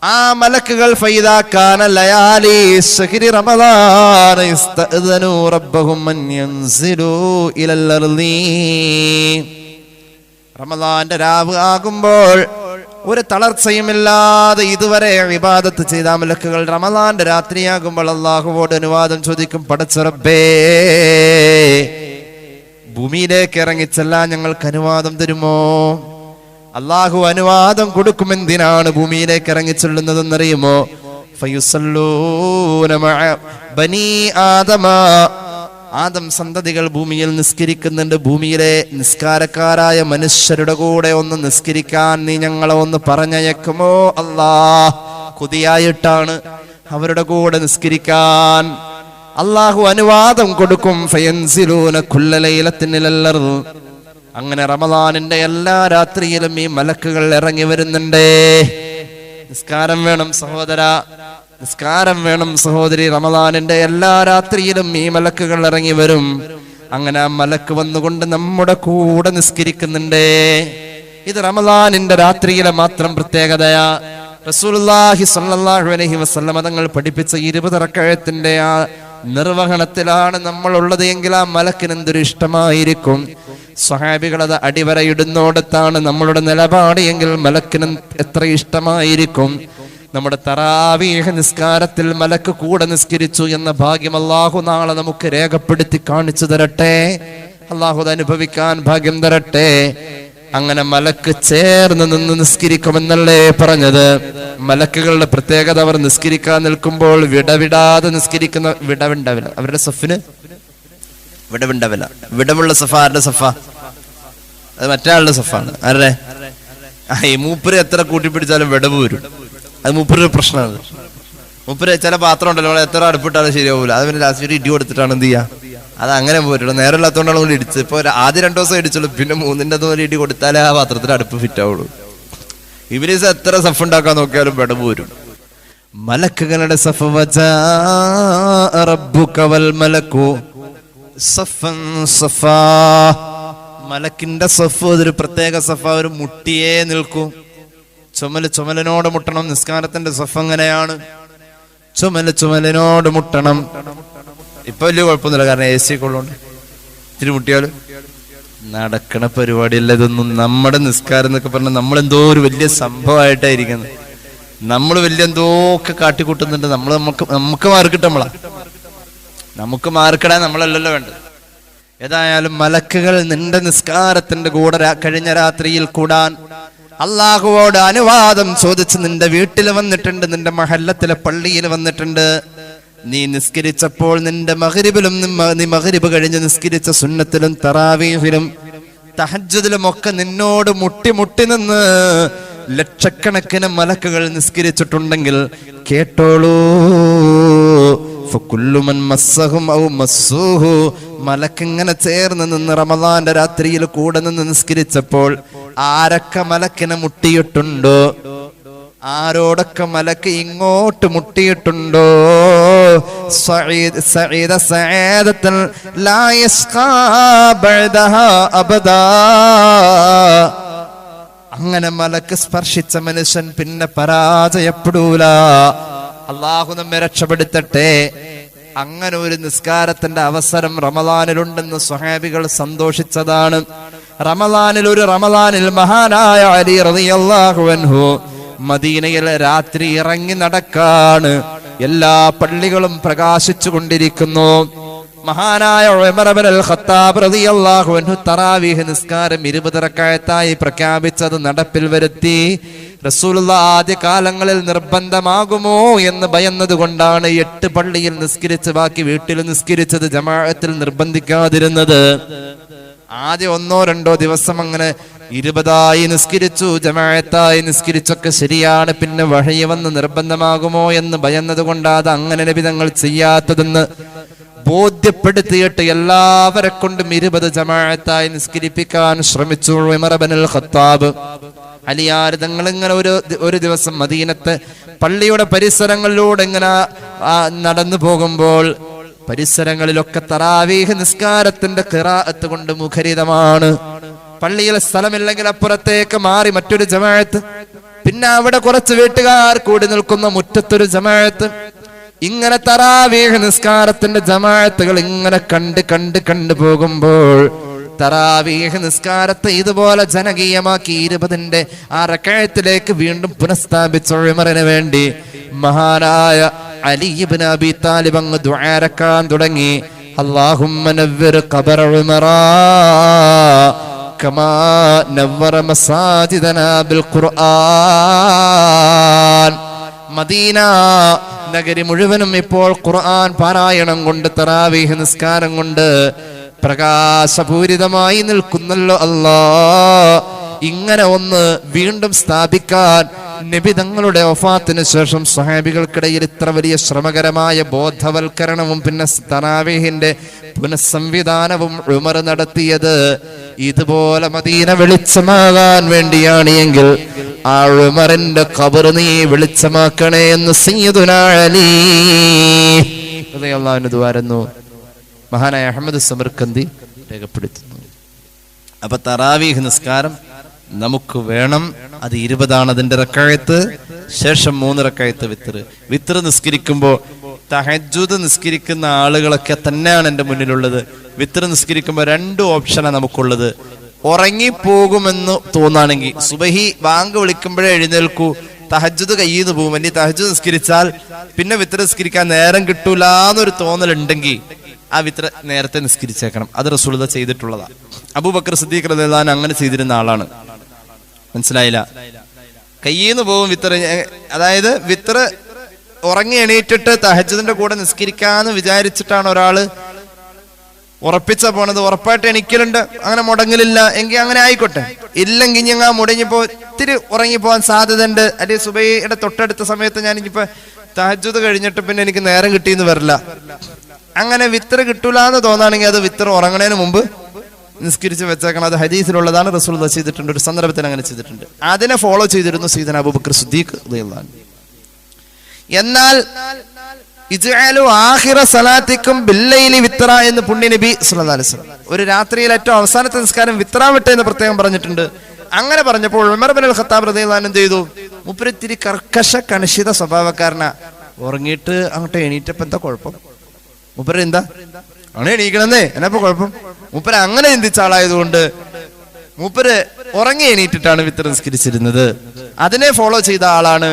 ആ മലക്കുകൾ ഫൈദാ കാന ലയാലി ശഹ്രി റമദാൻ ഇസ്തഅദനു റബ്ബഹും അൻ യൻസിലു ഇലൽ അർളി. റമദാന്റെ രാവ് ആകുമ്പോൾ ഒരു തളർച്ചയുമില്ലാതെ ഇതുവരെ ഇബാദത്ത് ചെയ്ത മലക്കുകൾ റമദാന്റെ രാത്രിയാകുമ്പോൾ അള്ളാഹുവോട് അനുവാദം ചോദിക്കും, പടച്ച റബ്ബേ, ഭൂമിയിലേക്ക് ഇറങ്ങിച്ചെല്ലാൻ ഞങ്ങൾക്ക് അനുവാദം തരുമോ? അള്ളാഹു അനുവാദം കൊടുക്കും. എന്തിനാണ് ഭൂമിയിലേക്ക് ഇറങ്ങിച്ചെല്ലുന്നതെന്നറിയുമോ? ഫയുസല്ലൂന മഅ ബനീ ആദമ. ആദം സന്തതികൾ ഭൂമിയിൽ നിസ്കരിക്കുന്നുണ്ട്. ഭൂമിയിലെ നിസ്കാരക്കാരായ മനുഷ്യരുടെ കൂടെ ഒന്ന് നിസ്കരിക്കാൻ നീ ഞങ്ങളെ ഒന്ന് പറഞ്ഞയക്കുമോ അല്ലാ? കൊതിയായിട്ടാണ് അവരുടെ കൂടെ നിസ്കരിക്കാൻ അള്ളാഹു അനുവാദം കൊടുക്കും. ഫയൻസിലൂന കുല്ല ലൈലത്തിൻ ഇലൽ അർള്. അങ്ങനെ റമദാനിന്റെ എല്ലാ രാത്രിയിലും ഈ മലക്കുകൾ ഇറങ്ങി വരുന്നുണ്ട്. നിസ്കാരം വേണം സഹോദര, നിസ്കാരം വേണം സഹോദരി. റമദാനിന്റെ എല്ലാ രാത്രിയിലും ഈ മലക്കുകൾ ഇറങ്ങി വരും. അങ്ങനെ ആ മലക്ക് വന്നുകൊണ്ട് നമ്മുടെ കൂടെ നിസ്കരിക്കുന്നുണ്ട്. ഇത് റമദാനിന്റെ രാത്രിയിലെ മാത്രം പ്രത്യേകതയാ. റസൂലുള്ളാഹി സ്വല്ലല്ലാഹു അലൈഹി വസല്ലം തങ്ങൾ പഠിപ്പിച്ച 20 റക്അത്തിന്റെ ആ നിർവഹണത്തിലാണ് നമ്മൾ ഉള്ളത് എങ്കിൽ ആ മലക്കിന് എന്തൊരു ഇഷ്ടമായിരിക്കും. സ്വഹാബികൾ അത് അടിവരയിടുന്നോടത്താണ് നമ്മളുടെ നിലപാട് എങ്കിൽ മലക്കിന് എത്ര ഇഷ്ടമായിരിക്കും. നമ്മുടെ തറാവീഹ് നിസ്കാരത്തിൽ മലക്ക് കൂടെ നിസ്കരിച്ചു എന്ന ഭാഗ്യം അല്ലാഹു നാളെ നമുക്ക് രേഖപ്പെടുത്തി കാണിച്ചു തരട്ടെ. അല്ലാഹു അത് അനുഭവിക്കാൻ ഭാഗ്യം തരട്ടെ. അങ്ങനെ മലക്ക് ചേർന്ന് നിന്ന് നിസ്കരിക്കുമെന്നല്ലേ പറഞ്ഞത്. മലക്കുകളുടെ പ്രത്യേകത, അവർ നിസ്കരിക്കാൻ നിൽക്കുമ്പോൾ വിടവിടാതെ നിസ്കരിക്കുന്ന, വിടവുണ്ടാവില്ല അവരുടെ സഫിന്, വിടവുണ്ടാവില്ല. വിടവുള്ള സഫ ആരുടെ സഫ? അത് മറ്റേ സഫാണ്. ആരുടെ? ഈ മൂപ്പര് എത്ര കൂട്ടിപ്പിടിച്ചാലും വിടവ് വരും. അത് മൂപ്പര് പ്രശ്നമാണ്. മൂപ്പര് ചില പാത്രം ഉണ്ടല്ലോ, നമ്മൾ എത്ര അടുപ്പിട്ടാലും ശരിയാവൂല. അത് പിന്നെ ലാസ്റ്റ് ഇടി കൊടുത്തിട്ടാണ് എന്ത് ചെയ്യുക, അത് അങ്ങനെ പോയിട്ടുള്ളൂ. നേരം ഇല്ലാത്തതുകൊണ്ടാണ് നമ്മൾ ഇടിച്ചത്. ഇപ്പൊ ആദ്യം 2 ദിവസം ഇടിച്ചുള്ളൂ, പിന്നെ 3ന്റെ അതുപോലെ ഇടി കൊടുത്താലേ ആ പാത്രത്തിൽ അടുപ്പ് ഫിറ്റ് ആവുള്ളൂ. ഇവരീസ് എത്ര സഫ് ഉണ്ടാക്കാൻ നോക്കിയാലും വിടവ് വരും. മലക്കുകളുടെ സഫ്, മലക്കിന്റെ സഫ് അതൊരു പ്രത്യേക സഫ, ഒരു മുട്ടിയേ നിൽക്കൂ. ചുമലിനോട് മുട്ടണം. നിസ്കാരത്തിന്റെ സഫ് അങ്ങനെയാണ്, ചുമലിനോട് മുട്ടണം. ഇപ്പൊ വലിയ കുഴപ്പമൊന്നുമില്ല, കാരണം AC കൊള്ളുണ്ട്. ഇത്തിരി മുട്ടിയാലും നടക്കണ പരിപാടിയല്ല ഇതൊന്നും. നമ്മുടെ നിസ്കാരം എന്നൊക്കെ പറഞ്ഞാൽ നമ്മളെന്തോ ഒരു വലിയ സംഭവമായിട്ടായിരിക്കുന്നത്. നമ്മൾ വലിയ എന്തോ ഒക്കെ കാട്ടിക്കൂട്ടുന്നുണ്ട്. നമുക്ക് മാർക്കിട്ട് നമുക്ക് മാർക്കിടാൻ നമ്മളല്ലല്ലോ വേണ്ടത്. ഏതായാലും മലക്കുകൾ നിന്റെ നിസ്കാരത്തിന്റെ കൂടെ കഴിഞ്ഞ രാത്രിയിൽ കൂടാൻ അള്ളാഹുവോട് അനുവാദം ചോദിച്ച് നിന്റെ വീട്ടിൽ വന്നിട്ടുണ്ട്, നിന്റെ മഹല്ലത്തിലെ പള്ളിയിൽ വന്നിട്ടുണ്ട്. നീ നിസ്കരിച്ചപ്പോൾ നിന്റെ മഗ്രിബിലും, നീ മഗ്രിബ് കഴിഞ്ഞ് നിസ്കരിച്ച സുന്നത്തിലും തറാവീഹിലും തഹജ്ജുദിലും ഒക്കെ നിന്നോട് മുട്ടി നിന്ന് ലക്ഷക്കണക്കിന് മലക്കുകൾ നിസ്കരിച്ചിട്ടുണ്ടെങ്കിൽ കേട്ടോളൂ, മലക്കിങ്ങനെ ചേർന്ന് നിന്ന് റമദാന്റെ രാത്രിയിൽ കൂടെ നിന്ന് നിസ്കരിച്ചപ്പോൾ ആരൊക്കെ മലക്കിനെ മുട്ടിയിട്ടുണ്ടോ, ആരോടൊക്കെ മലക്ക് ഇങ്ങോട്ട് മുട്ടിയിട്ടുണ്ടോ, അങ്ങനെ മലക്ക് സ്പർശിച്ച മനുഷ്യൻ പിന്നെ പരാജയപ്പെടൂല. അള്ളാഹു നമ്മെ രക്ഷപ്പെടുത്തട്ടെ. അങ്ങനെ ഒരു നിസ്കാരത്തിന്റെ അവസരം റമദാനിലുണ്ടെന്ന് സ്വഹാബികൾ സന്തോഷിച്ചതാണ്. റമദാനിൽ മഹാനായ അലി റളിയല്ലാഹു അൻഹു മദീനയിൽ രാത്രി ഇറങ്ങി നടക്കാണ്. എല്ലാ പള്ളികളും പ്രകാശിച്ചു കൊണ്ടിരിക്കുന്നു. മഹാനായ ഉമർ ഇബ്നുൽ ഖത്താബ് റളിയല്ലാഹു അൻഹു തറാവീഹ് നിസ്കാരം 20 റക്അത്തായി പ്രഖ്യാപിച്ചത് നടപ്പിൽ വരുത്തി. റസൂലുള്ളാഹി ആദ്യ കാലങ്ങളിൽ നിർബന്ധമാകുമോ എന്ന് ഭയന്നത് കൊണ്ടാണ് 8 പള്ളിയിൽ നിസ്കരിച്ച് ബാക്കി വീട്ടിൽ നിസ്കരിച്ചത്, ജമാഅത്തിൽ നിർബന്ധിക്കാതിരുന്നത്. ആദ്യം 1-2 ദിവസം അങ്ങനെ 20ആയി നിസ്കരിച്ചു, ജമാഅത്തായി നിസ്കരിച്ചൊക്കെ ശരിയാണ്. പിന്നെ വഹയി വന്ന് നിർബന്ധമാകുമോ എന്ന് ഭയന്നത് കൊണ്ട് അത് അങ്ങനെ നബി തങ്ങൾ ചെയ്യാത്തതെന്ന് ബോധ്യപ്പെടുത്തിയിട്ട് എല്ലാവരെ കൊണ്ടും 20 ജമാഅത്തായി നിസ്കരിപ്പിക്കാൻ ശ്രമിച്ചു ഉമർ ഇബ്നുൽ ഖത്താബ്. അലിയാർ തങ്ങൾ ഇങ്ങനെ ഒരു ദിവസം മദീനത്തെ പള്ളിയുടെ പരിസരങ്ങളിലൂടെ ഇങ്ങനെ നടന്നു പോകുമ്പോൾ പരിസരങ്ങളിലൊക്കെ തറാവീഹ് നിസ്കാരത്തിന്റെ ഖിറാഅത്ത് കൊണ്ട് മുഖരിതമാണ്. പള്ളിയിൽ സ്ഥലമില്ലെങ്കിൽ അപ്പുറത്തേക്ക് മാറി മറ്റൊരു ജമാഅത്ത്, പിന്നെ അവിടെ കുറച്ച് വീട്ടുകാർ കൂടി നിൽക്കുന്ന മുറ്റത്തൊരു ജമാഅത്ത്. ഇങ്ങനെ തറാവീഹ് നിസ്കാരത്തിന്റെ ജമാഅത്തുകൾ ഇങ്ങനെ കണ്ട് പോകുമ്പോൾ തറാവീഹ് നിസ്കാരത്തെ ഇതുപോലെ ജനകീയമാക്കി 20ന്റെ ആ റക്അത്തിലേക്ക് വീണ്ടും പുനഃസ്ഥാപിച്ച ഉമറിന് വേണ്ടി മഹാനായ അലി ഇബ്നു അബി താലിബ് അങ്ങ് ദുആരക്കാൻ തുടങ്ങി. അല്ലാഹുമ്മ നവ്വിർ ഖബറ ഉമറ കമാ നവ്വറ മസാജിദനാ ബിൽ ഖുർആൻ. മദീന നഗരി മുഴുവനും ഇപ്പോൾ ഖുർആൻ പാരായണം കൊണ്ട്, തറാവീഹ് നിസ്കാരം കൊണ്ട് പ്രകാശപൂരിതമായി നിൽക്കുന്നല്ലോ അല്ലാ. ഇങ്ങനെ ഒന്ന് വീണ്ടും സ്ഥാപിക്കാൻ നബി തങ്ങളുടെ വഫാത്തിന് ശേഷം സ്വഹാബികൾക്കിടയിൽ ഇത്ര വലിയ ശ്രമകരമായ ബോധവൽക്കരണവും പിന്നെ തറാവീഹിന്റെ പുനഃസംവിധാനവും ഉമർ നടത്തിയത് ഇതുപോലെ മദീന വെളിച്ചമാകാൻ വേണ്ടിയാണ് എങ്കിൽ ആ ഉമറിന്റെ ഖബർ നീ വെളിച്ചമാക്കണേ എന്ന് സയ്യിദുനാ അലി റളിയല്ലാഹു അൻഹു ദുആരുന്നു. മഹാനായ അഹ്മദ് സമർഖന്ദി രേഖപ്പെടുത്തുന്നു. അപ്പൊ തറാവീഹ് നിസ്കാരം നമുക്ക് വേണം. അത് 20ആണ് അതിന്റെ റക്അത്ത്. ശേഷം 3 റക്അത്ത് വിത്ർ നിസ്കരിക്കുമ്പോൾ തഹജ്ജുദ് നിസ്കരിക്കുന്ന ആളുകളൊക്കെ തന്നെയാണ് എൻ്റെ മുന്നിലുള്ളത്. വിത്ർ നിസ്കരിക്കുമ്പോൾ 2 ഓപ്ഷനാണ് നമുക്കുള്ളത്. ഉറങ്ങിപ്പോകുമെന്ന് തോന്നാണെങ്കിൽ സുബഹി ബാങ്ക് വിളിക്കുമ്പോഴേ എഴുന്നേൽക്കൂ, തഹജ്ജുദ് കയ്യിൽ നിന്ന് പോകും. ഇനി തഹജ്ജുദ് നിസ്കരിച്ചാൽ പിന്നെ വിത്ർ നിസ്കരിക്കാൻ നേരം കിട്ടൂലെന്നൊരു തോന്നലുണ്ടെങ്കിൽ ആ വിത്ർ നേരത്തെ നിസ്കരിച്ചേക്കണം. അത് റസൂലുള്ളാഹി ചെയ്തിട്ടുള്ളതാണ്. അബൂബക്കർ സിദ്ദീഖ് റളിയല്ലാഹു അൻഹു അങ്ങനെ ചെയ്തിരുന്ന ആളാണ്. മനസ്സിലായില്ല? കയ്യിൽ നിന്ന് പോകും വിത്ർ. അതായത് വിത്ർ ഉറങ്ങി എണീറ്റിട്ട് തഹജ്ജുദിന്റെ കൂടെ നിസ്കരിക്കാന്ന് വിചാരിച്ചിട്ടാണ് ഒരാള് ഉറപ്പിച്ച പോണത്. ഉറപ്പായിട്ട് എണീക്കലുണ്ട്, അങ്ങനെ മുടങ്ങലില്ല എങ്കിൽ അങ്ങനെ ആയിക്കോട്ടെ. ഇല്ലെങ്കിൽ ഞങ്ങൾ മുടങ്ങിപ്പോ ഇത്തിരി ഉറങ്ങിപ്പോവാൻ സാധ്യത ഉണ്ട്, അല്ലെങ്കിൽ സുബഹിയുടെ തൊട്ടടുത്ത സമയത്ത് ഞാൻ ഇനിയിപ്പോ തഹജ്ജുദ് കഴിഞ്ഞിട്ട് പിന്നെ എനിക്ക് നേരം കിട്ടിയെന്ന് വരില്ല, അങ്ങനെ വിത്ർ കിട്ടൂലെന്ന് തോന്നുകയാണെങ്കിൽ അത് വിത്ർ ഉറങ്ങണതിന് മുമ്പ് നിസ്കരിച്ച് വെച്ചേക്കണം. അത് ഹദീസിലുള്ളതാണ്. റസൂലുള്ളാഹി ചെയ്തിട്ടുണ്ട്, ഒരു സന്ദർഭത്തിൽ അങ്ങനെ ചെയ്തിട്ടുണ്ട്. അതിനെ ഫോളോ ചെയ്തിരുന്നു സയ്യിദുനാ അബൂബക്കർ സിദ്ദീഖ് റളിയല്ലാഹു അൻഹു. എന്നാൽ ഇജ്അലു ആഖിറ സലാത്തിക്കും ബില്ലൈലി വിത്ര എന്ന് പുണ്യ നബി സല്ലല്ലാഹു അലൈഹി വസല്ലം ഒരു രാത്രിയിൽ ഏറ്റവും അവസാനത്തെ നിസ്കാരം വിത്രാവട്ടെ എന്ന് പ്രത്യേകം പറഞ്ഞിട്ടുണ്ട്. അങ്ങനെ പറഞ്ഞപ്പോൾ ഉമർ ഇബ്നുൽ ഖത്താബ് റളിയല്ലാഹു അൻഹു എന്ത് ചെയ്തു? മുപ്പരിത്തിരി കർക്കശ കണിശിത സ്വഭാവക്കാരനാ. ഉറങ്ങിയിട്ട് അങ്ങോട്ട് എണീറ്റപ്പോ എന്താ കുഴപ്പം? മുപ്പര് എന്താ അങ്ങനെ എണീക്കണമെന്നേ, എന്നപ്പോ കുഴപ്പം? മൂപ്പര് അങ്ങനെ ചിന്തിച്ച ആളായതുകൊണ്ട് മൂപ്പര് ഉറങ്ങി എണീറ്റിട്ടാണ് വിത്ർ നിസ്കരിച്ചിരുന്നത്. അതിനെ ഫോളോ ചെയ്ത ആളാണ്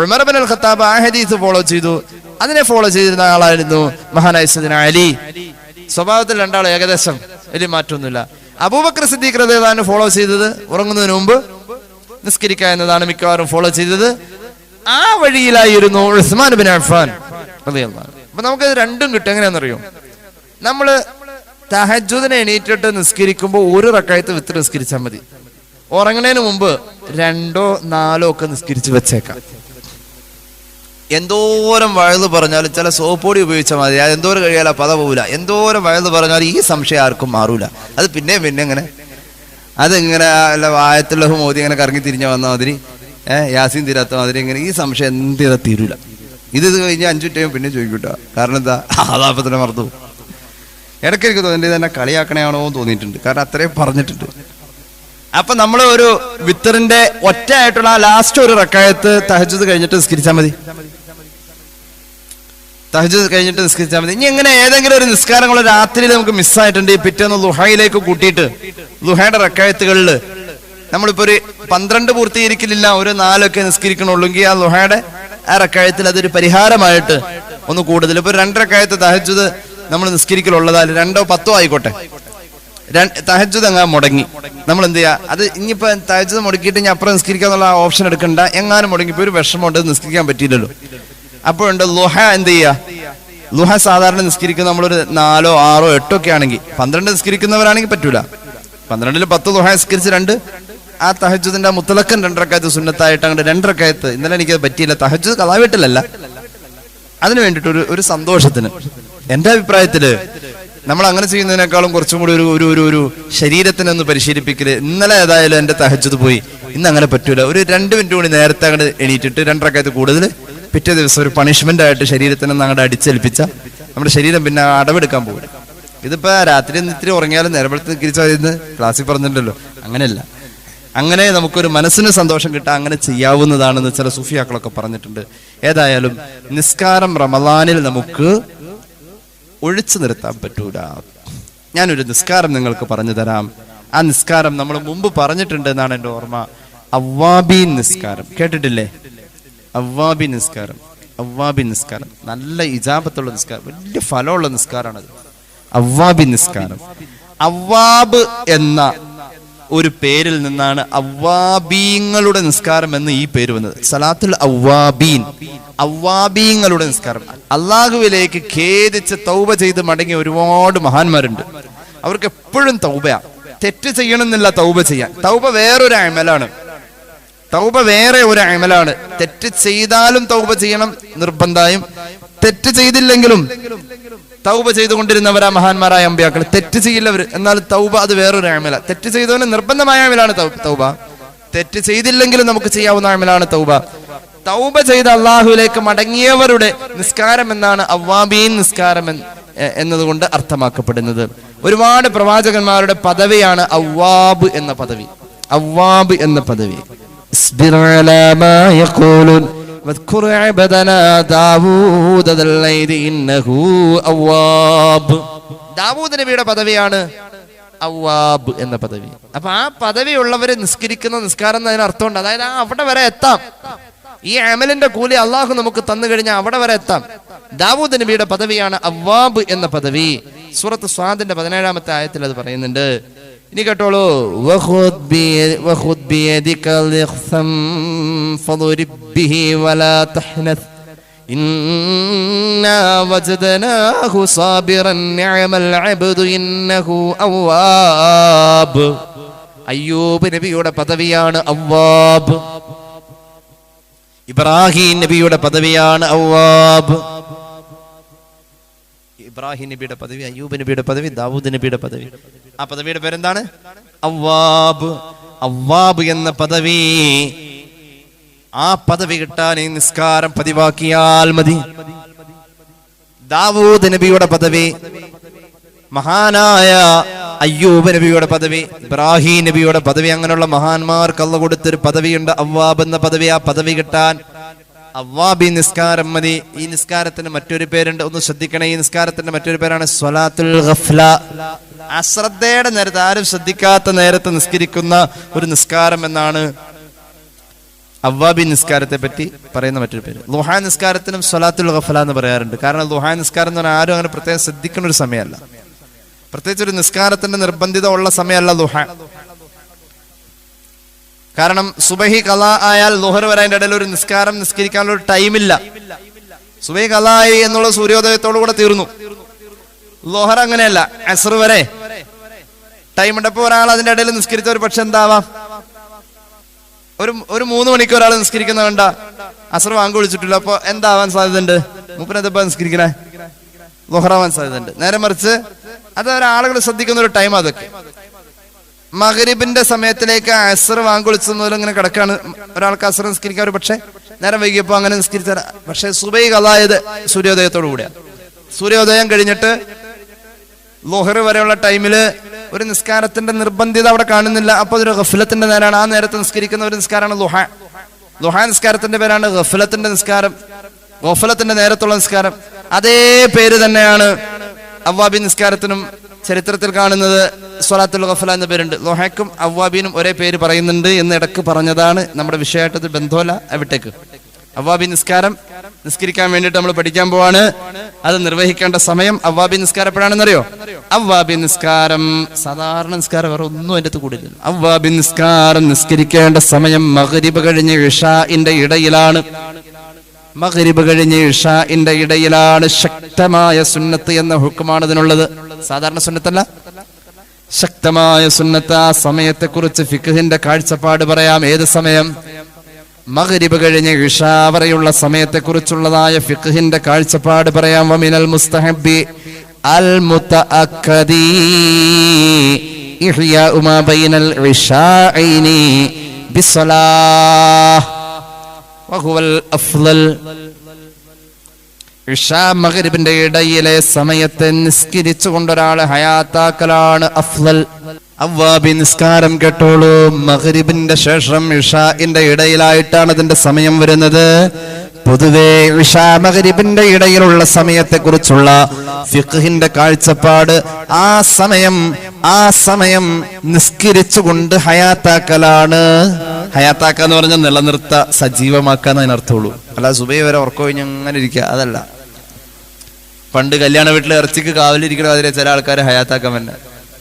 ഉമർ ഇബ്നുൽ ഖത്താബ്. ആ ഹദീസ് ഫോളോ ചെയ്തു. അതിനെ ഫോളോ ചെയ്തിരുന്ന ആളായിരുന്നു മഹാനായ സയ്യിദുനാ അലി. സ്വഭാവത്തിൽ രണ്ടാളും ഏകദേശം വലിയ മാറ്റമൊന്നുമില്ല. അബൂബക്കർ സിദ്ദീഖ് റളിയല്ലാഹു അൻഹു ഫോളോ ചെയ്തത് ഉറങ്ങുന്നതിന് മുമ്പ് നിസ്കരിക്കുക എന്നതാണ് മിക്കവാറും ഫോളോ ചെയ്തത്. ആ വഴിയിലായിരുന്നു ഉസ്മാൻ ബിൻ അഫ്ഫാൻ റളിയല്ലാഹു അൻഹു. അപ്പൊ നമുക്കത് രണ്ടും കിട്ടും. എങ്ങനെയാണെന്നറിയോ? നമ്മള് തഹജ്ജുദിനെ എണീറ്റിട്ട് നിസ്കരിക്കുമ്പോൾ ഒരു റക്അത്ത് വിത്ർ നിസ്കരിച്ചാൽ മതി. ഉറങ്ങുന്നതിന് മുമ്പ് 2 or 4 ഒക്കെ നിസ്കരിച്ച് വെച്ചേക്കാം. എന്തോരം വഴുത് പറഞ്ഞാലും ചില സോപ്പൊടി ഉപയോഗിച്ചാൽ മതി, അത് എന്തോരം കഴിയാല പത പോവില്ല. എന്തോരം വഴുത് പറഞ്ഞാലും ഈ സംശയം ആർക്കും മാറൂല. അത് പിന്നെ ഇങ്ങനെ അതിങ്ങനെ അല്ല ആയത്തുള്ളഹു മോദി ഇങ്ങനെ കറങ്ങി തിരിഞ്ഞ വന്ന മാതിരി, യാസീൻ തീരാത്ത മാതിരി ഇങ്ങനെ ഈ സംശയം എന്തിനാ തീരൂല. ഇത് കഴിഞ്ഞ് 5 ടൈം പിന്നെ ചോദിക്കൂട്ടോ. കാരണം എന്താ? അതാപ്പ തന്നെ മറന്നു. ഇടയ്ക്ക് എനിക്ക് തോന്നിയിട്ട് തന്നെ കളിയാക്കണയാണോ എന്ന് തോന്നിയിട്ടുണ്ട്. കാരണം അത്രയും പറഞ്ഞിട്ടുണ്ട്. അപ്പൊ നമ്മൾ ഒരു വിത്തറിന്റെ ഒറ്റ ആയിട്ടുള്ള ലാസ്റ്റ് ഒരു റക്അത്ത് തഹജ്ജുദ് കഴിഞ്ഞിട്ട് നിസ്കരിച്ചാൽ മതി. തഹജ്ജുദ് കഴിഞ്ഞിട്ട് നിസ്കരിച്ചാൽ മതി. ഇനി എങ്ങനെ ഏതെങ്കിലും ഒരു നിസ്കാരങ്ങൾ രാത്രിയിൽ നമുക്ക് മിസ്സായിട്ടുണ്ട്, പിറ്റേന്ന് ളുഹയിലേക്ക് കൂട്ടിയിട്ട് ളുഹയുടെ റക്അത്തുകളിൽ നമ്മളിപ്പോ ഒരു 12 പൂർത്തീകരിക്കലില്ല, ഒരു 4 ഒക്കെ നിസ്കരിക്കണുള്ളൂങ്കിൽ ആ ളുഹയുടെ ആ റക്അത്തിൽ അതൊരു പരിഹാരമായിട്ട് ഒന്ന് കൂടുതൽ, ഇപ്പൊ 2 റക്അത്ത് തഹജ്ജുദ് നമ്മൾ നിസ്കരിക്കലുള്ളതാൽ 2 or 10 ആയിക്കോട്ടെ, തഹജ്ജുദ് അങ്ങ് മുടങ്ങി, നമ്മൾ എന്ത് ചെയ്യാ? അത് ഇനിയിപ്പോ തഹജ്ജുദ് മുടക്കിയിട്ട് ഇനി അപ്പുറം നിസ്കരിക്കാന്നുള്ള ഓപ്ഷൻ എടുക്കണ്ട. എങ്ങാനും മുടങ്ങിപ്പോ ഒരു വിഷമമുണ്ട്, നിസ്കരിക്കാൻ പറ്റിയില്ലല്ലോ. അപ്പോഴുണ്ട് ളുഹ എന്ത് ചെയ്യാ? ളുഹ സാധാരണ നിസ്കരിക്കുന്ന നമ്മളൊരു 4 or 6 or 8 ഒക്കെ ആണെങ്കിൽ, 12 നിസ്കരിക്കുന്നവരാണെങ്കിൽ പറ്റൂല. 12-ൽ 10 ളുഹ നിസ്കരിച്ച് 2 ആ തഹജ്ജുദിന്റെ മുത്തലക്കൻ 2 റക്അത്ത് സുന്നത്തായിട്ട് അങ്ങോട്ട് 2 റക്അത്ത്. ഇന്നലെ എനിക്കത് പറ്റിയില്ല. തഹജ്ജുദ് ഖളാ വീട്ടിലല്ല, അതിന് വേണ്ടിയിട്ട് ഒരു സന്തോഷത്തിന്. എന്റെ അഭിപ്രായത്തില് നമ്മൾ അങ്ങനെ ചെയ്യുന്നതിനേക്കാളും കുറച്ചും കൂടി ഒരു ശരീരത്തിനൊന്ന് പരിശീലിപ്പിക്കല്. ഇന്നലെ ഏതായാലും എന്റെ തഹജ്ജുദ് പോയി, ഇന്ന് അങ്ങനെ പറ്റൂല, ഒരു 2 മിനിറ്റ് കൂടി നേരത്തെ അങ്ങോട്ട് എണീറ്റിട്ട് 2 റക്അത്ത് കൂടുതൽ പിറ്റേ ദിവസം ഒരു പണിഷ്മെന്റ് ആയിട്ട് ശരീരത്തിനൊന്ന് അങ്ങോട്ട് അടിച്ചേൽപ്പിച്ച നമ്മുടെ ശരീരം പിന്നെ അടവെടുക്കാൻ പോകും. ഇതിപ്പോ രാത്രി ഇത്തിരി ഉറങ്ങിയാലും നേരത്തെ തിരിച്ചു ക്ലാസ്സിൽ പറഞ്ഞിട്ടുണ്ടല്ലോ, അങ്ങനെയല്ല. അങ്ങനെ നമുക്കൊരു മനസ്സിന് സന്തോഷം കിട്ടാൻ അങ്ങനെ ചെയ്യാവുന്നതാണെന്ന് ചില സൂഫിയാക്കളൊക്കെ പറഞ്ഞിട്ടുണ്ട്. ഏതായാലും നിസ്കാരം റമളാനിൽ നമുക്ക് ഒഴിച്ചു നിർത്താൻ പറ്റൂല. ഞാനൊരു നിസ്കാരം നിങ്ങൾക്ക് പറഞ്ഞു തരാം. ആ നിസ്കാരം നമ്മൾ മുമ്പ് പറഞ്ഞിട്ടുണ്ട് എന്നാണ് എൻ്റെ ഓർമ്മ. അവ്വാബീൻ നിസ്കാരം കേട്ടിട്ടില്ലേ? അവ്വാബീൻ നിസ്കാരം, അവ്വാബീൻ നിസ്കാരം നല്ല ഇജാബത്തുള്ള നിസ്കാരം, വലിയ ഫലമുള്ള നിസ്കാരമാണത്. അവ്വാബീൻ നിസ്കാരം. അവ്വാബ് എന്ന ഒരു പേരിൽ നിന്നാണ് അവ്വാബീങ്ങളുടെ നിസ്കാരം എന്ന് ഈ പേര് വന്നത്. സലാത്തുൽ അവ്വാബീൻ, അവ്വാബീങ്ങളുടെ നിസ്കാരം. അള്ളാഹുവിലേക്ക് ഖേദിച്ച് തൗബ ചെയ്ത് മടങ്ങിയ ഒരുപാട് മഹാന്മാരുണ്ട്. അവർക്ക് എപ്പോഴും തൗബയാ. തെറ്റ് ചെയ്യണമെന്നില്ല തൗബ ചെയ്യാൻ. തൗബ വേറൊരു അമലാണ്, തൗബ വേറെ ഒരു അമലാണ്. തെറ്റ് ചെയ്താലും തൗബ ചെയ്യണം നിർബന്ധമായും, തെറ്റ് ചെയ്തില്ലെങ്കിലും തൗബ ചെയ്തുകൊണ്ടിരുന്നവരാ മഹാന്മാരായ അമ്പിയാക്കൾ. തെറ്റ് ചെയ്യില്ലവർ, എന്നാൽ തൗബ അത് വേറൊരു അമല. തെറ്റ് ചെയ്തവന് നിർബന്ധമായ അമലാണ് തൗബ. തെറ്റ് ചെയ്തില്ലെങ്കിലും നമുക്ക് ചെയ്യാവുന്ന അമലാണ് തൗബ. തൗബ ചെയ്ത അള്ളാഹുവിലേക്ക് മടങ്ങിയവരുടെ നിസ്കാരം എന്നാണ് അവ്വാബീൻ നിസ്കാരം എന്നതുകൊണ്ട് അർത്ഥമാക്കപ്പെടുന്നത്. ഒരുപാട് പ്രവാചകന്മാരുടെ പദവിയാണ് അവ്വാബ് എന്ന പദവി. അവ്വാബ് എന്ന പദവി. ദാവൂദ് നബിയുടെ പദവിയാണ് അവ്വാബ് എന്ന പദവി. അപ്പൊ ആ പദവി ഉള്ളവര് നിസ്കരിക്കുന്ന നിസ്കാരം എന്നതിന് അർത്ഥമുണ്ട്. അതായത് അവിടെ വരെ എത്താം. ഈ അമലിന്റെ കൂലി അള്ളാഹു നമുക്ക് തന്നു കഴിഞ്ഞാൽ അവിടെ വരെ എത്താം. ദാവൂദ് നബിയുടെ പദവിയാണ് അവ്വാബ് എന്ന പദവി. സൂറത്ത് സ്വാദിന്റെ 17-ാമത്തെ ആയത്തിൽ അത് പറയുന്നുണ്ട്. ഇനി കേട്ടോളൂ. ഇന്നാ വജദനാഹു സാബിറൻ നിഅമൽ അബ്ദു ഇന്നഹു അവ്വാബ്. അയ്യൂബ് നബിയുടെ പദവിയാണ് അവ്വാബ്. ഇബ്രാഹിം നബിയുടെ പദവിയാണ് അവ്വാബ്. ഇബ്രാഹിം നബിയുടെ പദവി, അയ്യൂബ് നബിയുടെ പദവി, ദാവൂദ് നബിയുടെ പദവി. ആ പദവിയുടെ പേരെന്താണ്? അവ്വാബ്. അവ്വാബ് എന്ന പദവി, ആ പദവി കിട്ടാൻ ഈ നിസ്കാരം പതിവാക്കിയാൽ മതി. ദാവൂദ് നബിയുടെ പദവി, മഹാനായ അയ്യൂബ് നബിയുടെ പദവി, ഇബ്രാഹിം നബിയുടെ പദവി, അങ്ങനെയുള്ള മഹാന്മാർക്ക് അല്ലാഹു കൊടുത്തൊരു പദവിയുണ്ട് അവ്വാബ് എന്ന പദവി. ആ പദവി കിട്ടാൻ അവ്വാബി നിസ്കാരം മതി. ഈ നിസ്കാരത്തിന് മറ്റൊരു പേരുണ്ട്, ഒന്ന് ശ്രദ്ധിക്കണേ. ഈ നിസ്കാരത്തിന്റെ മറ്റൊരു പേരാണ് സ്വലാത്തുൽ ഗഫ്ല. അശ്രദ്ധയുടെ നേരത്ത്, ആരും ശ്രദ്ധിക്കാത്ത നേരത്ത് നിസ്കരിക്കുന്ന ഒരു നിസ്കാരം എന്നാണ് അവ്വാബി നിസ്കാരത്തെ പറ്റി പറയുന്ന മറ്റൊരു പേര്. ളുഹാ നിസ്കാരത്തിനും സ്വലാത്തുൽ ഗഫ്ല എന്ന് പറയാറുണ്ട്. കാരണം ളുഹാ നിസ്കാരം എന്ന് പറഞ്ഞാൽ ആരും അങ്ങനെ പ്രത്യേകം ശ്രദ്ധിക്കുന്ന ഒരു സമയമല്ല. പ്രത്യേകിച്ച് ഒരു നിസ്കാരത്തിന്റെ നിർബന്ധിത ഉള്ള സമയമല്ല ളുഹ. കാരണം സുബഹി ഖളാ ആയാൽ ളുഹർ വരെ അതിന്റെ ഇടയിൽ ഒരു നിസ്കാരം നിസ്കരിക്കാനുള്ള ഒരു ടൈമില്ല. സുബഹി ഖളാ ആയി എന്നുള്ള സൂര്യോദയത്തോടു കൂടെ തീർന്നു. ളുഹർ അങ്ങനെയല്ല, അസ്ർ വരെ ടൈം ഉണ്ടപ്പോ ഒരാൾ അതിന്റെ ഇടയിൽ നിസ്കരിച്ച ഒരു പക്ഷെ എന്താവാം, ഒരു 3 മണിക്ക് ഒരാൾ നിസ്കരിക്കുന്ന വേണ്ട, അസ്ർ വാങ്ങി വിളിച്ചിട്ടില്ല. അപ്പൊ എന്താവാൻ സാധ്യതയുണ്ട്? മൂപ്പനെന്താ നിസ്കരിക്കണേ? ളുഹറാവാൻ സാധ്യതയുണ്ട്. നേരെ മറിച്ച് അത് ഒരാളുകൾ ശ്രദ്ധിക്കുന്ന ഒരു ടൈം. അതൊക്കെ മഗ്രിബിന്റെ സമയത്തിലേക്ക് അസ്ർ വാങ്ങിക്കൊളിച്ചതുപോലെ ഇങ്ങനെ കിടക്കാണ്. ഒരാൾക്ക് അസ്ർ നിസ്കരിക്കാൻ ഒരു പക്ഷെ നേരം വൈകിയപ്പോ അങ്ങനെ നിസ്കരിച്ച, പക്ഷെ സുബഹി ഖളായത് സൂര്യോദയത്തോടു കൂടിയാണ്. സൂര്യോദയം കഴിഞ്ഞിട്ട് ളുഹർ വരെയുള്ള ടൈമില് ഒരു നിസ്കാരത്തിന്റെ നിർബന്ധിത അവിടെ കാണുന്നില്ല. അപ്പൊ അതൊരു ഗഫ്ലത്തിന്റെ നേരാണ്. ആ നേരത്തെ നിസ്കരിക്കുന്ന ഒരു നിസ്കാരമാണ് ളുഹ. ളുഹ നിസ്കാരത്തിന്റെ പേരാണ് ഗഫ്ലത്തിന്റെ നിസ്കാരം, ഗഫ്ലത്തിന്റെ നേരത്തുള്ള നിസ്കാരം. അതേ പേര് തന്നെയാണ് അവ്വാബി നിസ്കാരത്തിനും ചരിത്രത്തിൽ കാണുന്നത്. സ്വലാത്തുൽ ഗഫ്ല എന്ന പേരുണ്ട്. ളുഹയ്ക്കും അവ്വാബിനും ഒരേ പേര് പറയുന്നുണ്ട് എന്ന് ഇടക്ക് പറഞ്ഞതാണ്. നമ്മുടെ വിഷയമായിട്ടത് ബന്ധമല്ല. അവിട്ടേക്ക് അവ്വാബി നിസ്കാരം നിസ്കരിക്കാൻ വേണ്ടിയിട്ട് നമ്മൾ പഠിക്കാൻ പോവാണ്. അത് നിർവഹിക്കേണ്ട സമയം അവ്വാബി നിസ്കാരം എപ്പോഴാണെന്നറിയോ? അവ്വാബി നിസ്കാരം സാധാരണ നിസ്കാരം വേറെ ഒന്നും അതിൻ്റെ അകത്ത് കൂടില്ല. അവ്വാബി നിസ്കാരം നിസ്കരിക്കേണ്ട സമയം മഗ്രിബ് കഴിഞ്ഞ് ഇശാഇന്റെ ഇടയിലാണ്. മഗ്രിബ് കഴിഞ്ഞ് ഇശാഇന്റെ ഇടയിലാണ്. ശക്തമായ സുന്നത്ത് എന്ന ഹുക്കുമാണ് ഇതിനുള്ളത്. സാധാരണ സുന്നത്തല്ല, ശക്തമായ സുന്നത്ത്. ആ സമയത്തെ കുറിച്ച് ഫിഖ്ഹിന്റെ കാഴ്ചപ്പാട് പറയാം. ഏത് സമയം? മഗ്രിബ് കഴിഞ്ഞ് ഇശാ വരെയുള്ള സമയത്തെ കുറിച്ചുള്ളതായ ഫിഖ്ഹിന്റെ കാഴ്ചപ്പാട് പറയാം. വമിനൽ മുസ്തഹബ്ബി അൽ മുതഅക്കദി ഇഹ്യാഉ മാ ബൈനൽ ഇശാഇനി ബിസ്സലാഹ് വഹുവൽ അഫ്ളൽ. ഇശാ മഗ്രിബിന്റെ ഇടയിലെ സമയത്തെ നിസ്കരിച്ചുകൊണ്ട് ഒരാളെ ഹയാത്താക്കലാണ് അഫ്ളൽ. അവ്വാബി നിസ്കാരം കേട്ടോളൂ. മഗ്രിബിന്റെ ശേഷം ഇശാഇന്റെ ഇടയിലായിട്ടാണ് അതിന്റെ സമയം വരുന്നത്. പൊതുവെ ഇശാ മഗ്രിബിന്റെ ഇടയിലുള്ള സമയത്തെ കുറിച്ചുള്ള ഫിഖ്ഹിന്റെ കാഴ്ചപ്പാട് ആ സമയം നിസ്കരിച്ചുകൊണ്ട് ഹയാത്താക്കലാണ്. ഹയാത്താക്ക എന്ന് പറഞ്ഞാൽ നിലനിർത്ത, സജീവമാക്കാന്ന് അതിനർത്ഥമുള്ളൂ. അല്ല സുബഹി വരെ ഉറക്കം കഴിഞ്ഞ് അങ്ങനെ ഇരിക്കുക, അതല്ല. പണ്ട് കല്യാണ വീട്ടിൽ ഇറച്ചിക്ക് കാവലിരിക്കണ അതിലെ ചില ആൾക്കാർ ഹയാത്താക്കാൻ തന്നെ.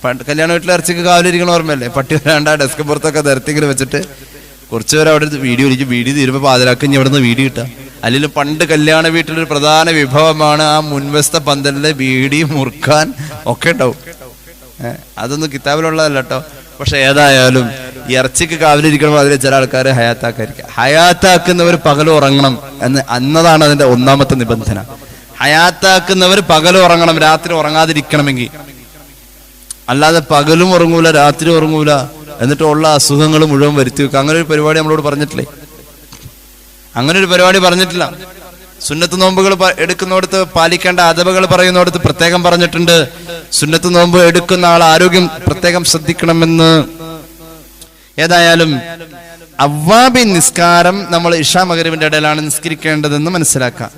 പണ്ട് കല്യാണ വീട്ടിൽ ഇറച്ചിക്ക് കാവലിരിക്കണ ഓർമ്മയല്ലേ? പട്ടി വരാണ്ട് ആ ഡെസ്ക് പുറത്തൊക്കെ നിരത്തിങ്ങനെ വെച്ചിട്ട് കുറച്ചു പേര് അവിടെ വീഡിയോ ഇരിക്കും. വീഡിയോ തീരുമ്പോൾ പാതിരാക്കി ഇനി അവിടെ നിന്ന് വീഡിയോ കിട്ടുക. അല്ലെങ്കിൽ പണ്ട് കല്യാണ വീട്ടിലൊരു പ്രധാന വിഭവമാണ് ആ മുൻവശത്തെ പന്തലിലെ വീടി മുറുക്കാൻ ഒക്കെ ഉണ്ടാവും. അതൊന്നും കിതാബിലുള്ളതല്ല കേട്ടോ. പക്ഷെ ഏതായാലും ഇറച്ചിക്ക് കാവലിരിക്കണമ്പോൾ അതിലെ ചില ആൾക്കാർ ഹയാത്താക്കായിരിക്കും. ഹയാത്താക്കുന്നവർ പകൽ ഉറങ്ങണം എന്നതാണ് അതിന്റെ ഒന്നാമത്തെ നിബന്ധന. ഹയാത്താക്കുന്നവർ പകൽ ഉറങ്ങണം, രാത്രി ഉറങ്ങാതിരിക്കണമെങ്കിൽ. അല്ലാതെ പകലും ഉറങ്ങൂല രാത്രി ഉറങ്ങൂല എന്നിട്ട് ഉള്ള അസുഖങ്ങൾ മുഴുവൻ വരുത്തി വെക്കുക. അങ്ങനെ ഒരു പരിപാടി നമ്മളോട് പറഞ്ഞിട്ടില്ലേ? അങ്ങനെ ഒരു പരിപാടി പറഞ്ഞിട്ടില്ല. സുന്നത്ത് നോമ്പുകൾ എടുക്കുന്നിടത്ത് പാലിക്കേണ്ട അദബുകൾ പറയുന്നിടത്ത് പ്രത്യേകം പറഞ്ഞിട്ടുണ്ട്. സുന്നത്ത് നോമ്പ് എടുക്കുന്ന ആൾ ആരോഗ്യം പ്രത്യേകം ശ്രദ്ധിക്കണമെന്ന്. ഏതായാലും അവ്വാബി നിസ്കാരം നമ്മൾ ഇശാ മഗ്രിബിന്റെ ഇടയിലാണ് നിസ്കരിക്കേണ്ടതെന്ന് മനസ്സിലാക്കാം.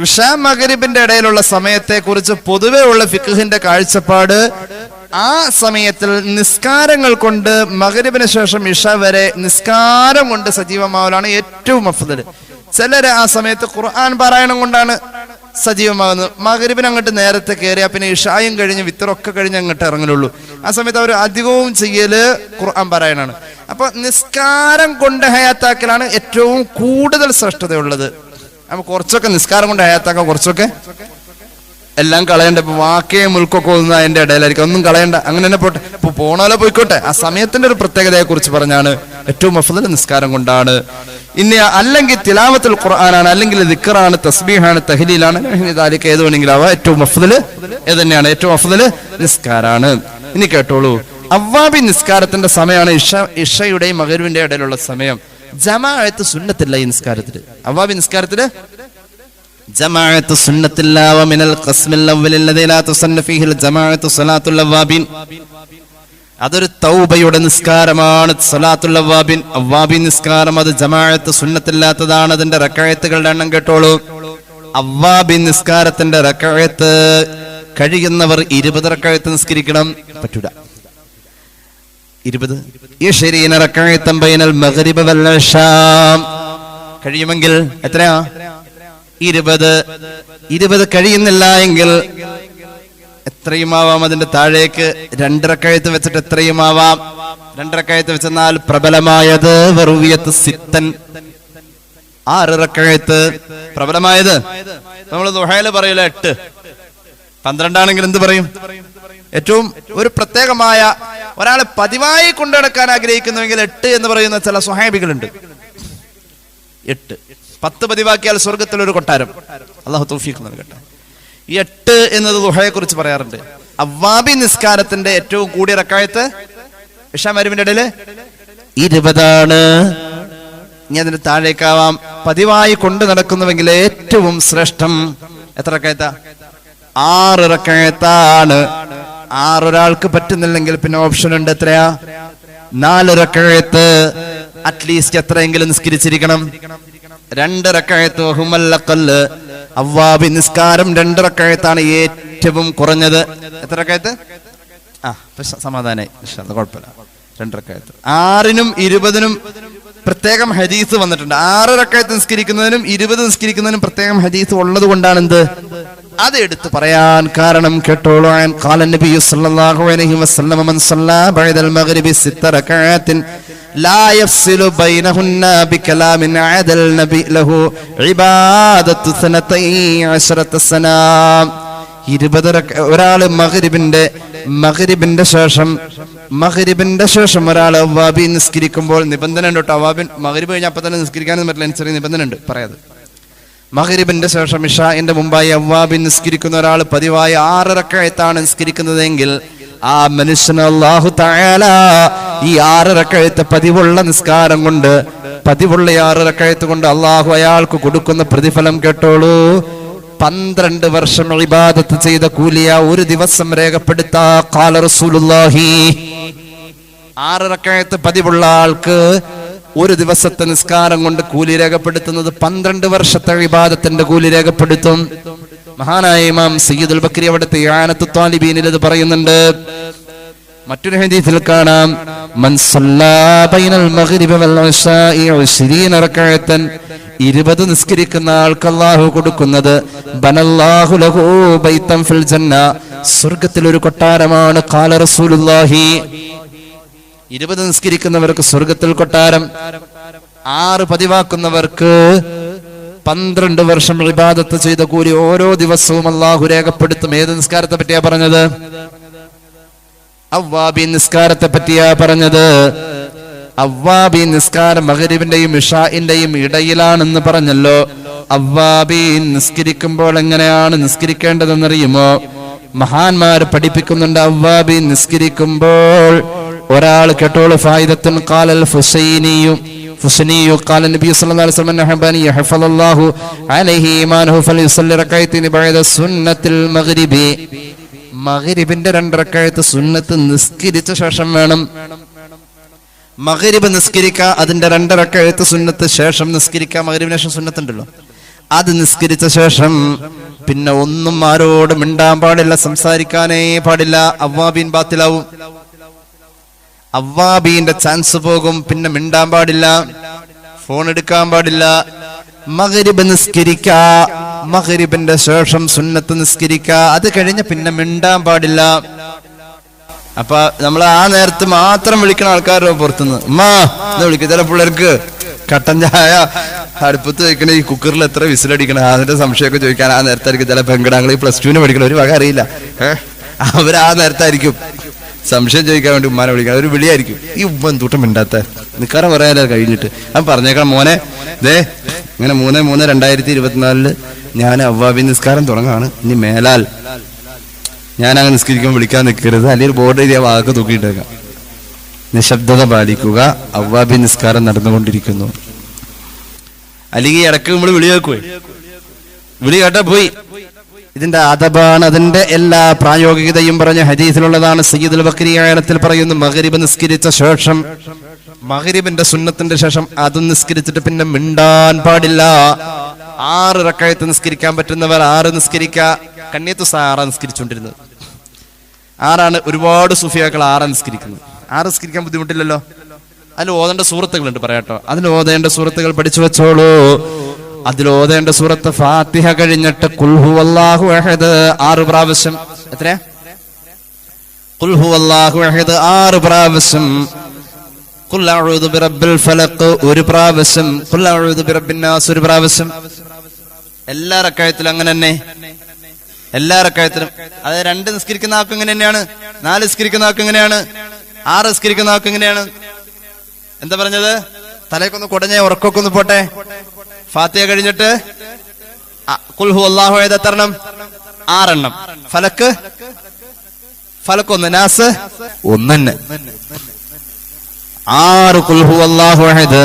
ഇശാ മഗ്രിബിന്റെ ഇടയിലുള്ള സമയത്തെ കുറിച്ച് പൊതുവെ ഉള്ള ഫിഖ്ഹിന്റെ കാഴ്ചപ്പാട് ആ സമയത്തിൽ നിസ്കാരങ്ങൾ കൊണ്ട് മഗ്രിബിന് ശേഷം ഇഷ വരെ നിസ്കാരം കൊണ്ട് സജീവമാവലാണ് ഏറ്റവും അഫ്ദൽ. ചിലര് ആ സമയത്ത് ഖുർആൻ പാരായണം കൊണ്ടാണ് സജീവമാകുന്നത്. മഗ്രിബിന് അങ്ങോട്ട് നേരത്തെ കയറിയാ പിന്നെ ഇഷായും കഴിഞ്ഞ് വിത്തറൊക്കെ കഴിഞ്ഞ് അങ്ങോട്ട് ഇറങ്ങലുള്ളൂ. ആ സമയത്ത് അവർ അധികവും ചെയ്യല് ഖുർആൻ പാരായണാണ്. അപ്പൊ നിസ്കാരം കൊണ്ട് ഹയാത്താക്കലാണ് ഏറ്റവും കൂടുതൽ ശ്രേഷ്ഠതയുള്ളത്. അപ്പൊ കുറച്ചൊക്കെ നിസ്കാരം കൊണ്ട് ഹയാത്താക്കാം, കുറച്ചൊക്കെ എല്ലാം കളയണ്ട. ഇപ്പൊ വാക്കേ മുൽക്കൊക്കെ ഒന്നും അതിന്റെ ഇടയിലായിരിക്കും, ഒന്നും കളയണ്ട, അങ്ങനെ തന്നെ പോട്ടെ. ഇപ്പൊ പോണോലെ പോയിക്കോട്ടെ. ആ സമയത്തിന്റെ ഒരു പ്രത്യേകതയെ കുറിച്ച് പറഞ്ഞാണ് ഏറ്റവും അഫ്ദൽ നിസ്കാരം കൊണ്ടാണ്. ഇനി അല്ലെങ്കിൽ തിലാവത്തുൽ ഖുർആനാണ്, അല്ലെങ്കിൽ ദിക്റാണ്, തസ്ബീഹാണ്, തഹ്ലീലാണ്, ഇതാലിക്ക് ഏത് വേണമെങ്കിലും ആവാം. ഏറ്റവും അഫ്ദൽ ഏത് തന്നെയാണ്, ഏറ്റവും അഫ്ദൽ നിസ്കാരാണ്. ഇനി കേട്ടോളൂ, അവ്വാബി നിസ്കാരത്തിന്റെ സമയമാണ് ഇഷയുടെയും മഗ്രിബിന്റെ ഇടയിലുള്ള സമയം. ജമാഅത്ത് സുന്നത്തില്ല ഈ നിസ്കാരത്തില്. അവ്വാബി നിസ്കാരത്തില് ജമാഅത്ത് സുന്നത്തില്ല. വമിനൽ ഖസ്മിൽ അവ്വൽ അല്ലദീ ലാ തുസന്ന ഫീഹിൽ ജമാഅത്ത് സ്വലാത്തുൽ അവ്വാബിൻ. അതൊരു തൗബയുടെ നിസ്കാരമാണ്. സ്വലാത്തുൽ അവ്വാബിൻ, അവ്വാബി നിസ്കാരം അത് ജമാഅത്ത് സുന്നത്തില്ലാത്തതാണ്. അതിന്റെ റക്അത്തുകളുടെ എണ്ണം കേട്ടോളൂ. അവ്വാബി നിസ്കാരത്തിന്റെ റക്അത്ത് കഴിയുന്നവർ 20 റക്അത്ത് നിസ്കരിക്കണം. പറ്റൂല 20 20 റക്അത്തൻ ബൈനൽ മഗ്രിബ് വൽ ഇശാ. കഴിയുമെങ്കിൽ എത്രയാ? 20 കഴിയുന്നില്ല എങ്കിൽ എത്രയുമാവാം. അതിന്റെ താഴേക്ക് 2 റക്അത്ത് വെച്ചിട്ട് എത്രയുമാവാം. 2 റക്അത്ത് വെച്ചെന്നാൽ പ്രബലമായത് വറുവിയത്ത് സിത്തൻ 6 റക്അത്ത്. പ്രബലമായത് നമ്മൾ ദുഹയില് പറയൂല 8. 12 ആണെങ്കിൽ എന്ത് പറയും? ഏറ്റവും ഒരു പ്രത്യേകമായ ഒരാളെ പതിവായി കൊണ്ടുനടക്കാൻ ആഗ്രഹിക്കുന്നുവെങ്കിൽ 8 എന്ന് പറയുന്ന ചില സ്വഹാബികളുണ്ട്. 8 10 പതിവാക്കിയാൽ സ്വർഗത്തിൽ ഒരു കൊട്ടാരം. അല്ലാഹു തൗഫീഖ് നൽകട്ടെ. ഈ 8 എന്നത് ദുഹയെ കുറിച്ച് പറയാറുണ്ട്. അവ്വാബി നിസ്കാരത്തിന്റെ ഏറ്റവും കൂടിയ റക്അത്ത് ഇശാ മഗ്രിബിന്റെ ഇടയില് 20 ആണ്. ഇനി അതിന്റെ താഴേക്കാവാം. പതിവായി കൊണ്ടു നടക്കുന്നുവെങ്കിൽ ഏറ്റവും ശ്രേഷ്ഠം എത്ര റക്അത്താ? 6 റക്അത്താണ്. 6 ഒരാൾക്ക് പറ്റുന്നില്ലെങ്കിൽ പിന്നെ ഓപ്ഷൻ ഉണ്ട്. എത്രയാ? 4 റക്അത്ത്. അറ്റ്ലീസ്റ്റ് എത്രയെങ്കിലും നിസ്കരിച്ചിരിക്കണം. 2 റക്അത്ത് ഹുമല്ലഖൽ. അവ്വാബി നിസ്കാരം 2 റക്അത്താണ് ഏറ്റവും കുറഞ്ഞത്. എത്ര റക്അത്ത്? സമാധാനായി, കുഴപ്പമില്ല. 2 റക്അത്ത്. 6നും 20നും പ്രത്യേകം ഹദീസ് വന്നിട്ടുണ്ട്. 6 റക്അത്ത് നിസ്കരിക്കുന്നതിനും 20 നിസ്കരിക്കുന്നതിനും പ്രത്യേകം ഹദീസ് ഉള്ളത് കൊണ്ടാണ് എന്ത് അത് എടുത്തു പറയാൻ കാരണം. കേട്ടോളൂ. ഖാല നബി സല്ലല്ലാഹു അലൈഹി വസല്ലം മൻ സല്ലാ ബഅദൽ മഗ്രിബി 6 റക്അത്തിൻ ലാ യഫ്സിലു ബൈനഹുന്ന ബികലാമിൻ അദൽ നബി ലഹു ഇബാദത്തു 12 സന. 20 ഒരാള് മഗ്രിബിന്റെ ശേഷം ഒരാൾ അവ്വാബി നിസ്കരിക്കുമ്പോൾ നിബന്ധന ഉണ്ട് കേട്ടോ. അവ്വാബി മഗ്രിബ് കഴിഞ്ഞാൽ അപ്പൊ തന്നെ നിസ്കരിക്കാനും പറ്റില്ല, ചെറിയ നിബന്ധന ഉണ്ട് പറയാതെ. മഗ്രിബിന്റെ ശേഷം ഇശാഇന്റെ മുമ്പായി അവ്വാബി നിസ്കരിക്കുന്ന ഒരാൾ പതിവായി 6 റക്അത്താണ് നിസ്കരിക്കുന്നതെങ്കിൽ ആ മനുഷ്യന് അല്ലാഹു തആല ഈ 6 റക്അത്ത് പതിവുള്ള നിസ്കാരം കൊണ്ട്, പതിവുള്ള 6 റക്അത്ത് കൊണ്ട് അല്ലാഹു അയാൾക്ക് കൊടുക്കുന്ന പ്രതിഫലം കേട്ടോളൂ. 12 വർഷം ഇബാദത്ത് ചെയ്ത കൂലിയ ഒരു ദിവസം രേഖപ്പെടുത്താ. ഖാല റസൂലുള്ളാഹി. 6 റക്അത്ത് പതിവുള്ള ആൾക്ക് ഒരു ദിവസത്തെ നിസ്കാരം കൊണ്ട് കൂലി രേഖപ്പെടുത്തുന്നത് 12 വർഷത്തെ ഇബാദത്തിന്റെ കൂലി രേഖപ്പെടുത്തും. മഹാനായ ഇമാം സയ്യിദുൽ ബക്രി അവിടുത്തെ ഇആനത്തു ത്വാലിബീനിൽ ഇത് പറയുന്നുണ്ട്. മറ്റൊരു ഹദീസിൽ കാണാം, മൻ സല്ലാ ബൈനൽ മഗ്രിബി വൽ ഇശാഇ 20 റക്അത്തൻ. 20 നിസ്കരിക്കുന്ന ആൾക്ക് അല്ലാഹു കൊടുക്കുന്നത് ബനല്ലാഹു ലഹു ബൈതൻ ഫിൽ ജന്ന, സ്വർഗ്ഗത്തിൽ ഒരു കൊട്ടാരമാണ്. ഖാല റസൂലുള്ളാഹി. 20 നിസ്കരിക്കുന്നവർക്ക് സ്വർഗത്തിൽ കൊട്ടാരം. 6 പതിവാക്കുന്നവർക്ക് 12 വർഷം ഇബാദത്ത് ചെയ്ത കൂലി ഓരോ ദിവസവും അല്ലാഹു രേഖപ്പെടുത്തും. ഏത് നിസ്കാരത്തെ പറ്റിയാ പറഞ്ഞത്? അവ്വാബി നിസ്കാരത്തെ പറ്റിയാ പറഞ്ഞത്. അവ്വാബി നിസ്കാരം മഗ്രിബിന്റെയും ഇശാഇന്റെയും ഇടയിലാണെന്ന് പറഞ്ഞല്ലോ. അവ്വാബി നിസ്കരിക്കുമ്പോൾ എങ്ങനെയാണ് നിസ്കരിക്കേണ്ടതെന്നറിയുമോ? മഹാന്മാർ പഠിപ്പിക്കുന്നുണ്ട്. അവ്വാബി നിസ്കരിക്കുമ്പോൾ ഒരാൾ കേട്ടോളൂ. ഫായിദത്തുൻ ഖാലൽ ഫുസൈനിയു ഖാല നബി സല്ലല്ലാഹു അലൈഹി വസല്ലം നഹബനി യഹ്ഫദുല്ലാഹു അലൈഹി ഈമാനുഹു ഫലിയുസല്ലി റക്അത്തൈനി ബഅദ സുന്നത്തിൽ മഗ്രിബി. മഗ്രിബിന്റെ 2 റക്അത്ത് സുന്നത്ത് നിസ്കരിച്ച ശേഷം വേണം. മഗ്രിബ് നിസ്കരിക്കുക, അതിന്റെ 2 റക്അത്ത് സുന്നത്ത് ശേഷം നിസ്കരിക്കുക. മഗ്രിബിന് ശേഷം സുന്നത്തുണ്ടല്ലോ, അത് നിസ്കരിച്ച ശേഷം പിന്നെ ഒന്നും ആരോട് മിണ്ടാൻ പാടില്ല, സംസാരിക്കാനേ പാടില്ല. അവ്വാബീൻ ബാത്തിലാവും, അവ്വാബീന്റെ ചാൻസ് പോകും. പിന്നെ മിണ്ടാൻ പാടില്ല, ഫോൺ എടുക്കാൻ പാടില്ല. മഗ്രിബ് നിസ്കരിക്ക, മഗ്രിബിന്റെ ശേഷം സുന്നത്ത് നിസ്കരിക്ക, അത് കഴിഞ്ഞ് പിന്നെ മിണ്ടാൻ പാടില്ല. അപ്പൊ നമ്മൾ ആ നേരത്ത് മാത്രം വിളിക്കുന്ന ആൾക്കാരുടെ പുറത്തുനിന്ന് ഉമ്മാ എന്ന് വിളിക്കും. ചില പിള്ളേർക്ക് കട്ടൻ ചായ അടുപ്പത്ത് വെക്കണ ഈ കുക്കറിൽ എത്ര വിസിലടിക്കണം അതിന്റെ സംശയമൊക്കെ ചോദിക്കാൻ ആ നേരത്തായിരിക്കും ചില പെങ്കടാങ്ങൾ ഈ +2 പഠിക്കണം, ഒരു വക അറിയില്ല. അവർ ആ നേരത്തായിരിക്കും സംശയം ചോദിക്കാൻ വേണ്ടി ഉമ്മാനെ വിളിക്കണം. ഒരു വിളിയായിരിക്കും, ഈ ഉമ്മ എന്തൂട്ടം മിണ്ടാത്ത നിക്കാറ പറയാനല്ല കഴിഞ്ഞിട്ട് അവൻ പറഞ്ഞേക്കണം, മോനെ ദേ ഇങ്ങനെ 3/3/2024 ഞാൻ അവ്വാബി നിസ്കാരം തുടങ്ങാണ്, ഇനി മേലാൽ ഞാൻ അങ്ങനെ നിസ്കരിക്കാൻ വിളിക്കാൻ നിൽക്കരുത്, അല്ലെങ്കിൽ ബോർഡ് എഴുതിയ വാക്ക് തൂക്കിയിട്ടേക്കാം, നിശബ്ദത പാലിക്കുക, അവ്വാബി നിസ്കാരം നടന്നുകൊണ്ടിരിക്കുന്നു. അല്ലെങ്കിൽ ഇടയ്ക്ക് നമ്മൾ വിളി കേൾക്കുവേ, വിളി കേട്ടാ പോയി. ഇതിന്റെ അദബാണ്, അതിന്റെ എല്ലാ പ്രായോഗികതയും പറഞ്ഞ ഹദീസിലുള്ളതാണ്. സയ്യിദുൽ ബഖരി ആയത്തിൽ പറയുന്നു, മഗ്രിബ് നിസ്കരിച്ച ശേഷം, മഗ്രിബിന്റെ സുന്നത്തിന്റെ ശേഷം അത് നിസ്കരിച്ചിട്ട് പിന്നെ മിണ്ടാൻ പാടില്ല. 6 റക്അത്ത് നിസ്കരിക്കാൻ പറ്റുന്നവർ 6 നിസ്കരിക്കുക. കണ്ണിയത്ത് 6 നിസ്കരിച്ചുകൊണ്ടിരുന്നത്, 6 ഒരുപാട് സുഫിയാക്കൾ 6 നിസ്കരിക്കുന്നത്. 6 നിസ്കരിക്കാൻ ബുദ്ധിമുട്ടില്ലല്ലോ. അതിൽ ഓതേണ്ട സൂറത്തുകളുണ്ട്, പറയാട്ടോ. അതിൽ ഓതേണ്ട സൂറത്തുകൾ പഠിച്ചു വെച്ചോളൂ. അതിൽ ഓതേണ്ട സൂറത്ത് ഫാത്തിഹ കഴിഞ്ഞിട്ട് ഖുൽ ഹുവല്ലാഹു അഹദ് 6 പ്രാവശ്യം. എത്രയാ? ഖുൽ ഹുവല്ലാഹു അഹദ് 6 പ്രാവശ്യം. ഖുൽ അഊദു ബിറബ്ബിൽ ഫലഖ് 1 പ്രാവശ്യം. ഖുൽ അഊദു ബിറബ്ബിൻ നാസ് 1 പ്രാവശ്യം. എല്ലാ റക്അത്തിലും അങ്ങനെ തന്നെ, എല്ലാ റക്അത്തിലും. അത് 2 നിസ്കരിക്കുന്ന ആൾക്ക് ഇങ്ങനെ തന്നെയാണ്, 4 നിസ്കരിക്കുന്ന ആൾക്ക് ഇങ്ങനെയാണ്, 6 നിസ്കരിക്കുന്ന ആൾക്ക് ഇങ്ങനെയാണ്. എന്താ പറഞ്ഞത്? തലയ്ക്കൊന്ന് കുടഞ്ഞ ഉറക്കൊക്കെ ഒന്ന് പോട്ടെ. ഫാത്തിഹ കഴിഞ്ഞിട്ട് ഖുൽ ഹുവല്ലാഹു അഹദ് എത്രണ്ണം? 6 എണ്ണം. ഫലക്ക് 1, നാസ് 1. 6 ഖുൽ ഹുവല്ലാഹു അഹദ്,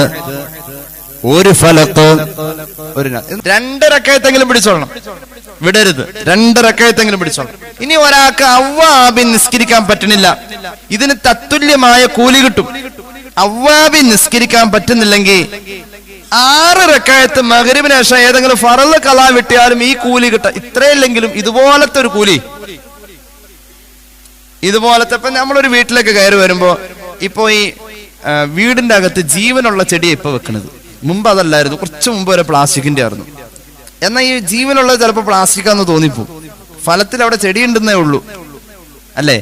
1 ഫലക്ക്, 1 നാസ്. 2 റക്അത്തെങ്കിലും പിടിച്ചോളണം, വിടരുത്. 2 റക്അത്തെങ്കിലും പിടിച്ചോളണം. ഇനി ഒരാൾക്ക് അവ്വാബി നിസ്കരിക്കാൻ പറ്റണില്ല, ഇതിന് തത്തുല്യമായ കൂലി കിട്ടും. അവ്വാബി നിസ്കരിക്കാൻ പറ്റുന്നില്ലെങ്കിൽ 6 റക്അത്ത് മഗ്രിബിന് ശേഷം ഏതെങ്കിലും ഫർള് ഖളാ വിട്ടിയാലും ഈ കൂലി കിട്ടാം. ഇത്രയില്ലെങ്കിലും ഇതുപോലത്തെ ഒരു കൂലി, ഇതുപോലത്തെ. ഇപ്പൊ നമ്മളൊരു വീട്ടിലേക്ക് കയറി വരുമ്പോ, ഇപ്പൊ ഈ വീടിന്റെ അകത്ത് ജീവനുള്ള ചെടിയെ ഇപ്പൊ വെക്കണത്. മുമ്പ് അതല്ലായിരുന്നു, കുറച്ച് മുമ്പ് വരെ പ്ലാസ്റ്റിക്കിന്റെ ആയിരുന്നു. എന്നാൽ ഈ ജീവനുള്ളത് ചിലപ്പോൾ പ്ലാസ്റ്റിക്കാന്ന് തോന്നിപ്പോ, ഫലത്തിൽ അവിടെ ചെടി ഉണ്ടെന്നേ ഉള്ളൂ, അല്ലേ?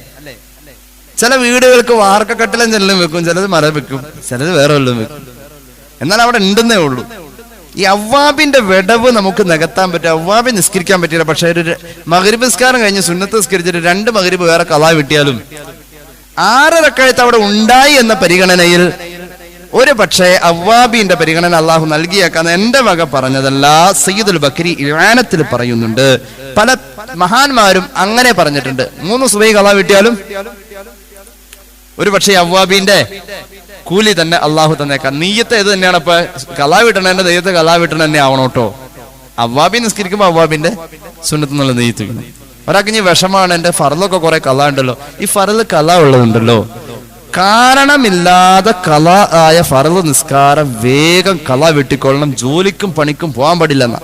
ചില വീടുകൾക്ക് വാർക്കക്കട്ടിലും ചെല്ലും വെക്കും, ചിലത് മരം വെക്കും, ചിലത് വേറെ വല്ലതും വെക്കും, എന്നാൽ അവിടെ ഉണ്ടെന്നേ ഉള്ളൂ. ഈ അവ്വാബിന്റെ വിടവ് നമുക്ക് നികത്താൻ പറ്റും. അവ്വാബി നിസ്കരിക്കാൻ പറ്റില്ല, പക്ഷെ ഒരു മഗ്രിബ് നിസ്കാരം കഴിഞ്ഞ് സുന്നത്ത് നിസ്കരിച്ചിട്ട് 2 മഗ്രിബ് വേറെ ഖളാ വിട്ടിയാലും 6 റക്അത്ത് അവിടെ ഉണ്ടായി എന്ന പരിഗണനയിൽ ഒരു പക്ഷേ അവ്വാബിന്റെ പരിഗണന അള്ളാഹു നൽകിയേക്കാന്ന് എന്റെ വക പറഞ്ഞതല്ല. സയ്യിദുൽ ബഖരി ഇആനത്തിൽ പറയുന്നുണ്ട്, പല മഹാന്മാരും അങ്ങനെ പറഞ്ഞിട്ടുണ്ട്. 3 സുബഹി ഖളാ വിട്ടിയാലും ഒരു പക്ഷേ അവ്വാബിന്റെ കൂലി തന്നെ അള്ളാഹു തന്നേക്കാം. നീയത്ത് ഏത് തന്നെയാണ്. ഇപ്പൊ ഖളാ വിട്ടണേന്റെ നെയ്യത്ത് ഖളാ വിട്ടണ തന്നെ ആവണോട്ടോ. അവ്വാബി നിസ്കരിക്കുമ്പോ അവ്വാബിന്റെ സുന്നത്ത് എന്നുള്ള നെയ്യത്ത്. ഒരാൾക്ക് ഇനി വിഷമാണ്, എന്റെ ഫർളൊക്കെ കുറെ ഖളാ ഉണ്ടല്ലോ, ഈ ഫർള് ഖളാ ഉള്ളതുണ്ടല്ലോ, കാരണമില്ലാതെ ഖളാ ആയ ഫർള് നിസ്കാരം വേഗം ഖളാ വെട്ടിക്കൊള്ളണം. ജോലിക്കും പണിക്കും പോകാൻ പാടില്ലെന്ന.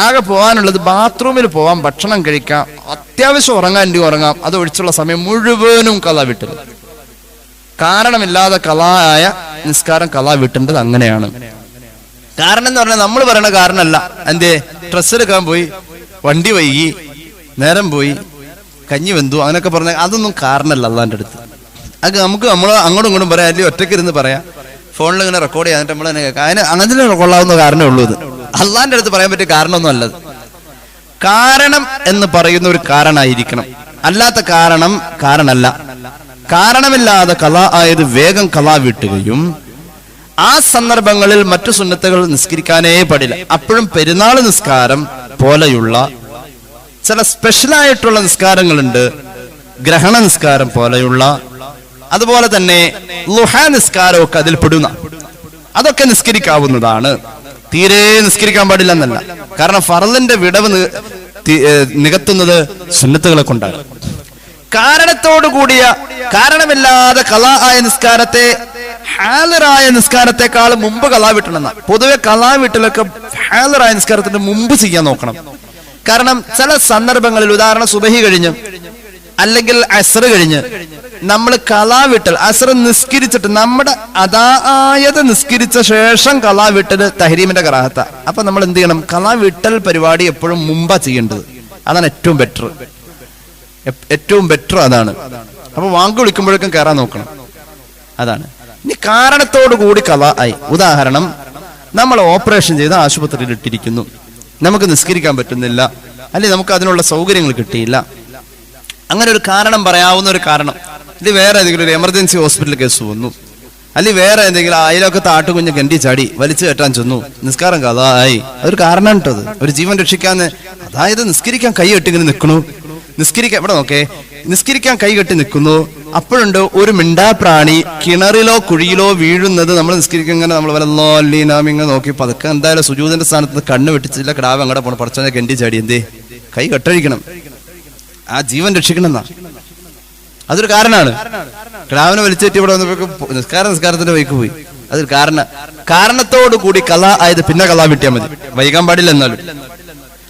ആകെ പോകാനുള്ളത് ബാത്റൂമിൽ പോവാം, ഭക്ഷണം കഴിക്കാം, അത്യാവശ്യം ഉറങ്ങാൻ ഉറങ്ങാം, അത് ഒഴിച്ചുള്ള സമയം മുഴുവനും ഖളാ വിട്ടത്. കാരണമില്ലാതെ ഖളാ ആയ നിസ്കാരം ഖളാ വിട്ടേണ്ടത് അങ്ങനെയാണ്. കാരണം എന്ന് പറഞ്ഞാൽ നമ്മൾ പറയണ കാരണമല്ല. എന്തേ? ഡ്രസ്സ് എടുക്കാൻ പോയി, വണ്ടി വൈകി, നേരം പോയി, കഞ്ഞി വെന്തു, അങ്ങനെയൊക്കെ പറഞ്ഞാൽ അതൊന്നും കാരണമല്ല അള്ളാന്റെ അടുത്ത്. അത് നമുക്ക് നമ്മൾ അങ്ങോട്ടും ഇങ്ങോട്ടും പറയാം, അല്ലെങ്കിൽ ഒറ്റയ്ക്ക് ഇരുന്ന് പറയാം, ഫോണിൽ ഇങ്ങനെ റെക്കോർഡ് ചെയ്യാൻ നമ്മൾ തന്നെ കേൾക്കാം. അതിന് അങ്ങനെ കൊള്ളാവുന്ന കാരണമേ ഉള്ളൂ. ഇത് അള്ളാന്റെ അടുത്ത് പറയാൻ പറ്റിയ കാരണമൊന്നും അല്ലത്. കാരണം എന്ന് പറയുന്ന ഒരു കാരണമായിരിക്കണം, അല്ലാത്ത കാരണം കാരണമല്ല. കാരണമില്ലാതെ ഖളാ ആയത് വേഗം ഖളാ വിട്ടുകയും ആ സന്ദർഭങ്ങളിൽ മറ്റു സുന്നത്തുകൾ നിസ്കരിക്കാനേ പാടില്ല. അപ്പോഴും പെരുന്നാൾ നിസ്കാരം പോലെയുള്ള ചില സ്പെഷ്യലായിട്ടുള്ള നിസ്കാരങ്ങളുണ്ട്, ഗ്രഹണ നിസ്കാരം പോലെയുള്ള, അതുപോലെ തന്നെ ളുഹാ നിസ്കാരമൊക്കെ അതിൽ പെടുന്ന, അതൊക്കെ നിസ്കരിക്കാവുന്നതാണ്. തീരെ നിസ്കരിക്കാൻ പാടില്ല എന്നല്ല. കാരണം ഫർളിന്റെ വിടവ് നികത്തുന്നത് സുന്നത്തുകളെ കൊണ്ടാണ്. കാരണത്തോടു കൂടിയ, കാരണമില്ലാതെ ഖളാ ആയ നിസ്കാരത്തെ ഹാലറായ നിസ്കാരത്തെക്കാൾ മുമ്പ് കളാ വീട്ടണം. പൊതുവെ കളാ വീട്ടിലൊക്കെ ഹാലറായ നിസ്കാരത്തിന്റെ മുമ്പ് ചെയ്യാൻ നോക്കണം. കാരണം ചില സന്ദർഭങ്ങളിൽ, ഉദാഹരണം സുബഹി കഴിഞ്ഞ് അല്ലെങ്കിൽ അസ്ർ കഴിഞ്ഞ് നമ്മൾ കളാ വിട്ടൽ, അസ്ർ നിസ്കരിച്ചിട്ട് നമ്മുടെ അതായത് നിസ്കരിച്ച ശേഷം കളാ വിട്ടൽ തഹരീമിന്റെ കറാഹത്ത. അപ്പൊ നമ്മൾ എന്ത് ചെയ്യണം? കളാ വിട്ടൽ പരിപാടി എപ്പോഴും മുമ്പാ ചെയ്യേണ്ടത്. അതാണ് ഏറ്റവും ബെറ്റർ അതാണ്. അപ്പൊ വാങ്ക് വിളിക്കുമ്പോഴേക്കും കയറാൻ നോക്കണം. അതാണ്. ഇനി കാരണത്തോടു കൂടി കളാ ആയി. ഉദാഹരണം, നമ്മൾ ഓപ്പറേഷൻ ചെയ്ത് ആശുപത്രിയിൽ ഇട്ടിരിക്കുന്നു, നമുക്ക് നിസ്കരിക്കാൻ പറ്റുന്നില്ല, അല്ലെങ്കിൽ നമുക്ക് അതിനുള്ള സൗകര്യങ്ങൾ കിട്ടിയില്ല. അങ്ങനെ ഒരു കാരണം പറയാവുന്ന ഒരു കാരണം, ഇത് വേറെ ഏതെങ്കിലും ഒരു എമർജൻസി ഹോസ്പിറ്റൽ കേസ് വന്നു, അല്ലെങ്കിൽ വേറെ എന്തെങ്കിലും അയലൊക്കെ താട്ടുകുഞ്ഞ് കണ്ടി ചാടി വലിച്ചു കെട്ടാൻ ചെന്നു, നിസ്കാരം കഥായി. അതൊരു കാരണമാണ് കേട്ടത്. ഒരു ജീവൻ രക്ഷിക്കാന്ന്, അതായത് നിസ്കരിക്കാൻ കൈ കെട്ടി ഇങ്ങനെ നിൽക്കണു, നിസ്കരിക്കാൻ ഇവിടെ നോക്കേ, നിസ്കരിക്കാൻ കൈ കെട്ടി നിൽക്കുന്നു, അപ്പോഴുണ്ട് ഒരു മിണ്ടാപ്രാണി കിണറിലോ കുഴിയിലോ വീഴുന്നത്. നമ്മൾ നിസ്കരിക്കാൻ ഇങ്ങനെ നമ്മൾ വല്ലല്ലോല്ലിനാമിങ്ങനെ നോക്കി പതുക്കെ എന്തായാലും സുജൂദിന്റെ സ്ഥാനത്ത് കണ്ണ് വെട്ടിച്ചില്ല, കിടാവ് അങ്ങടെ പോണം, പഠിച്ചാൽ കെണ്ടി ചാടി, എന്തേ കൈ കെട്ടഴിക്കണം, ആ ജീവൻ രക്ഷിക്കണം എന്നാ. അതൊരു കാരണമാണ്. കിടാവിനെ വലിച്ചേറ്റി ഇവിടെ വന്നപ്പോ നിസ്കാരത്തിന്റെ വഴിക്ക് പോയി. അതൊരു കാരണത്തോടു കൂടി കല ആയത് പിന്നെ കല വിട്ടിയാൽ മതി, വൈകാൻ പാടില്ല. എന്നാലും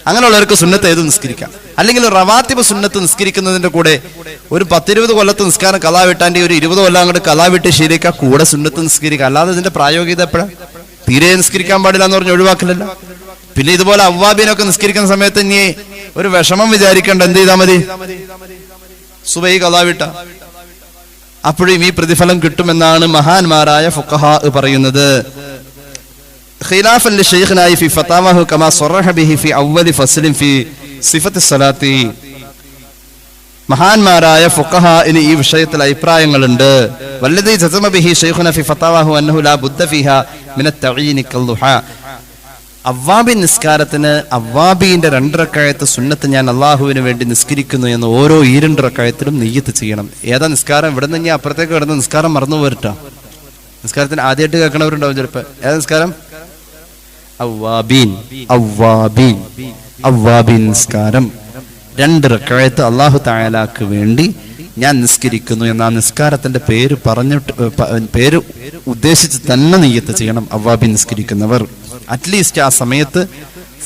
അങ്ങനെയുള്ളവർക്ക് സുന്നത്ത് ഏത് നിസ്കരിക്കാം. അല്ലെങ്കിൽ റവാത്തിബ് സുന്നത്ത് നിസ്കരിക്കുന്നതിന്റെ കൂടെ ഒരു 10-20 കൊല്ലത്ത് നിസ്കാരം കലാ വിട്ടാൻ്റെ ഒരു 20 കൊല്ലം അങ്ങോട്ട് കലാ വിട്ട് ശരിയാക്കാം, കൂടെ സുന്നത്ത് നിസ്കരിക്കാം. അല്ലാതെ ഇതിന്റെ പ്രായോഗികത എപ്പോഴാ? തീരെ നിസ്കരിക്കാൻ പാടില്ല എന്ന് പറഞ്ഞ് ഒഴിവാക്കില്ലല്ലോ. പിന്നെ ഇതുപോലെ അവ്വാബീനൊക്കെ നിസ്കരിക്കുന്ന സമയത്ത് ഇനി ഒരു വിഷമം വിചാരിക്കേണ്ട, എന്ത് ചെയ്താൽ മതി? സുബഹി കലാ വിട്ട അപ്പോഴും ഈ പ്രതിഫലം കിട്ടുമെന്നാണ് മഹാന്മാരായ ഫുഖഹാ പറയുന്നത്. ഖിലാഫൻ ലിശൈഖിനായി ഫി ഫതാവഹു കമാ സറഹ ബിഹി ഫി അവ്വലി ഫസ്ലിൻ ഫി സിഫത്തി സ്വലാത്തി. മഹാന്മാരായ ഫുഖഹാഇന് ഈ വിഷയത്തിൽ അഭിപ്രായങ്ങളുണ്ട്. വല്ലദീ ജസമ ബിഹി ശൈഖുനാ ഫി ഫതാവഹു അന്നഹു ലാ ബുദ്ദ ഫീഹാ മിന തഈനി കൽദുഹാ. അവ്വാബിൻ നിസ്കാരത്തിന് അവ്വാബീന്റെ 2 റക്അത്ത് സുന്നത്ത് ഞാൻ അള്ളാഹുവിന് വേണ്ടി നിസ്കരിക്കുന്നു എന്ന് ഓരോ 2 റക്അത്തിലും നിയ്യത്ത് ചെയ്യണം. ഏതാ നിസ്കാരം? ഇവിടെ നിന്ന് ഞാൻ അപ്പുറത്തേക്ക് കിടന്ന് നിസ്കാരം മറന്നു പോരട്ടാ. നിസ്കാരത്തിന് ആദ്യമായിട്ട് കേൾക്കണവരുണ്ടാവും ചിലപ്പോ. ഏതാ നിസ്കാരം? അവ്വാബീൻ നിസ്കാരം 2 റക്അത്ത് അല്ലാഹു തആലാക്ക് വേണ്ടി ഞാൻ നിസ്കരിക്കുന്നു എന്ന ആ നിസ്കാരത്തിന്റെ പേര് ഉദ്ദേശിച്ച് തന്നെ നിയ്യത്ത് ചെയ്യണം അവ്വാബീൻ നിസ്കരിക്കുന്നവർ. അറ്റ്ലീസ്റ്റ് ആ സമയത്ത്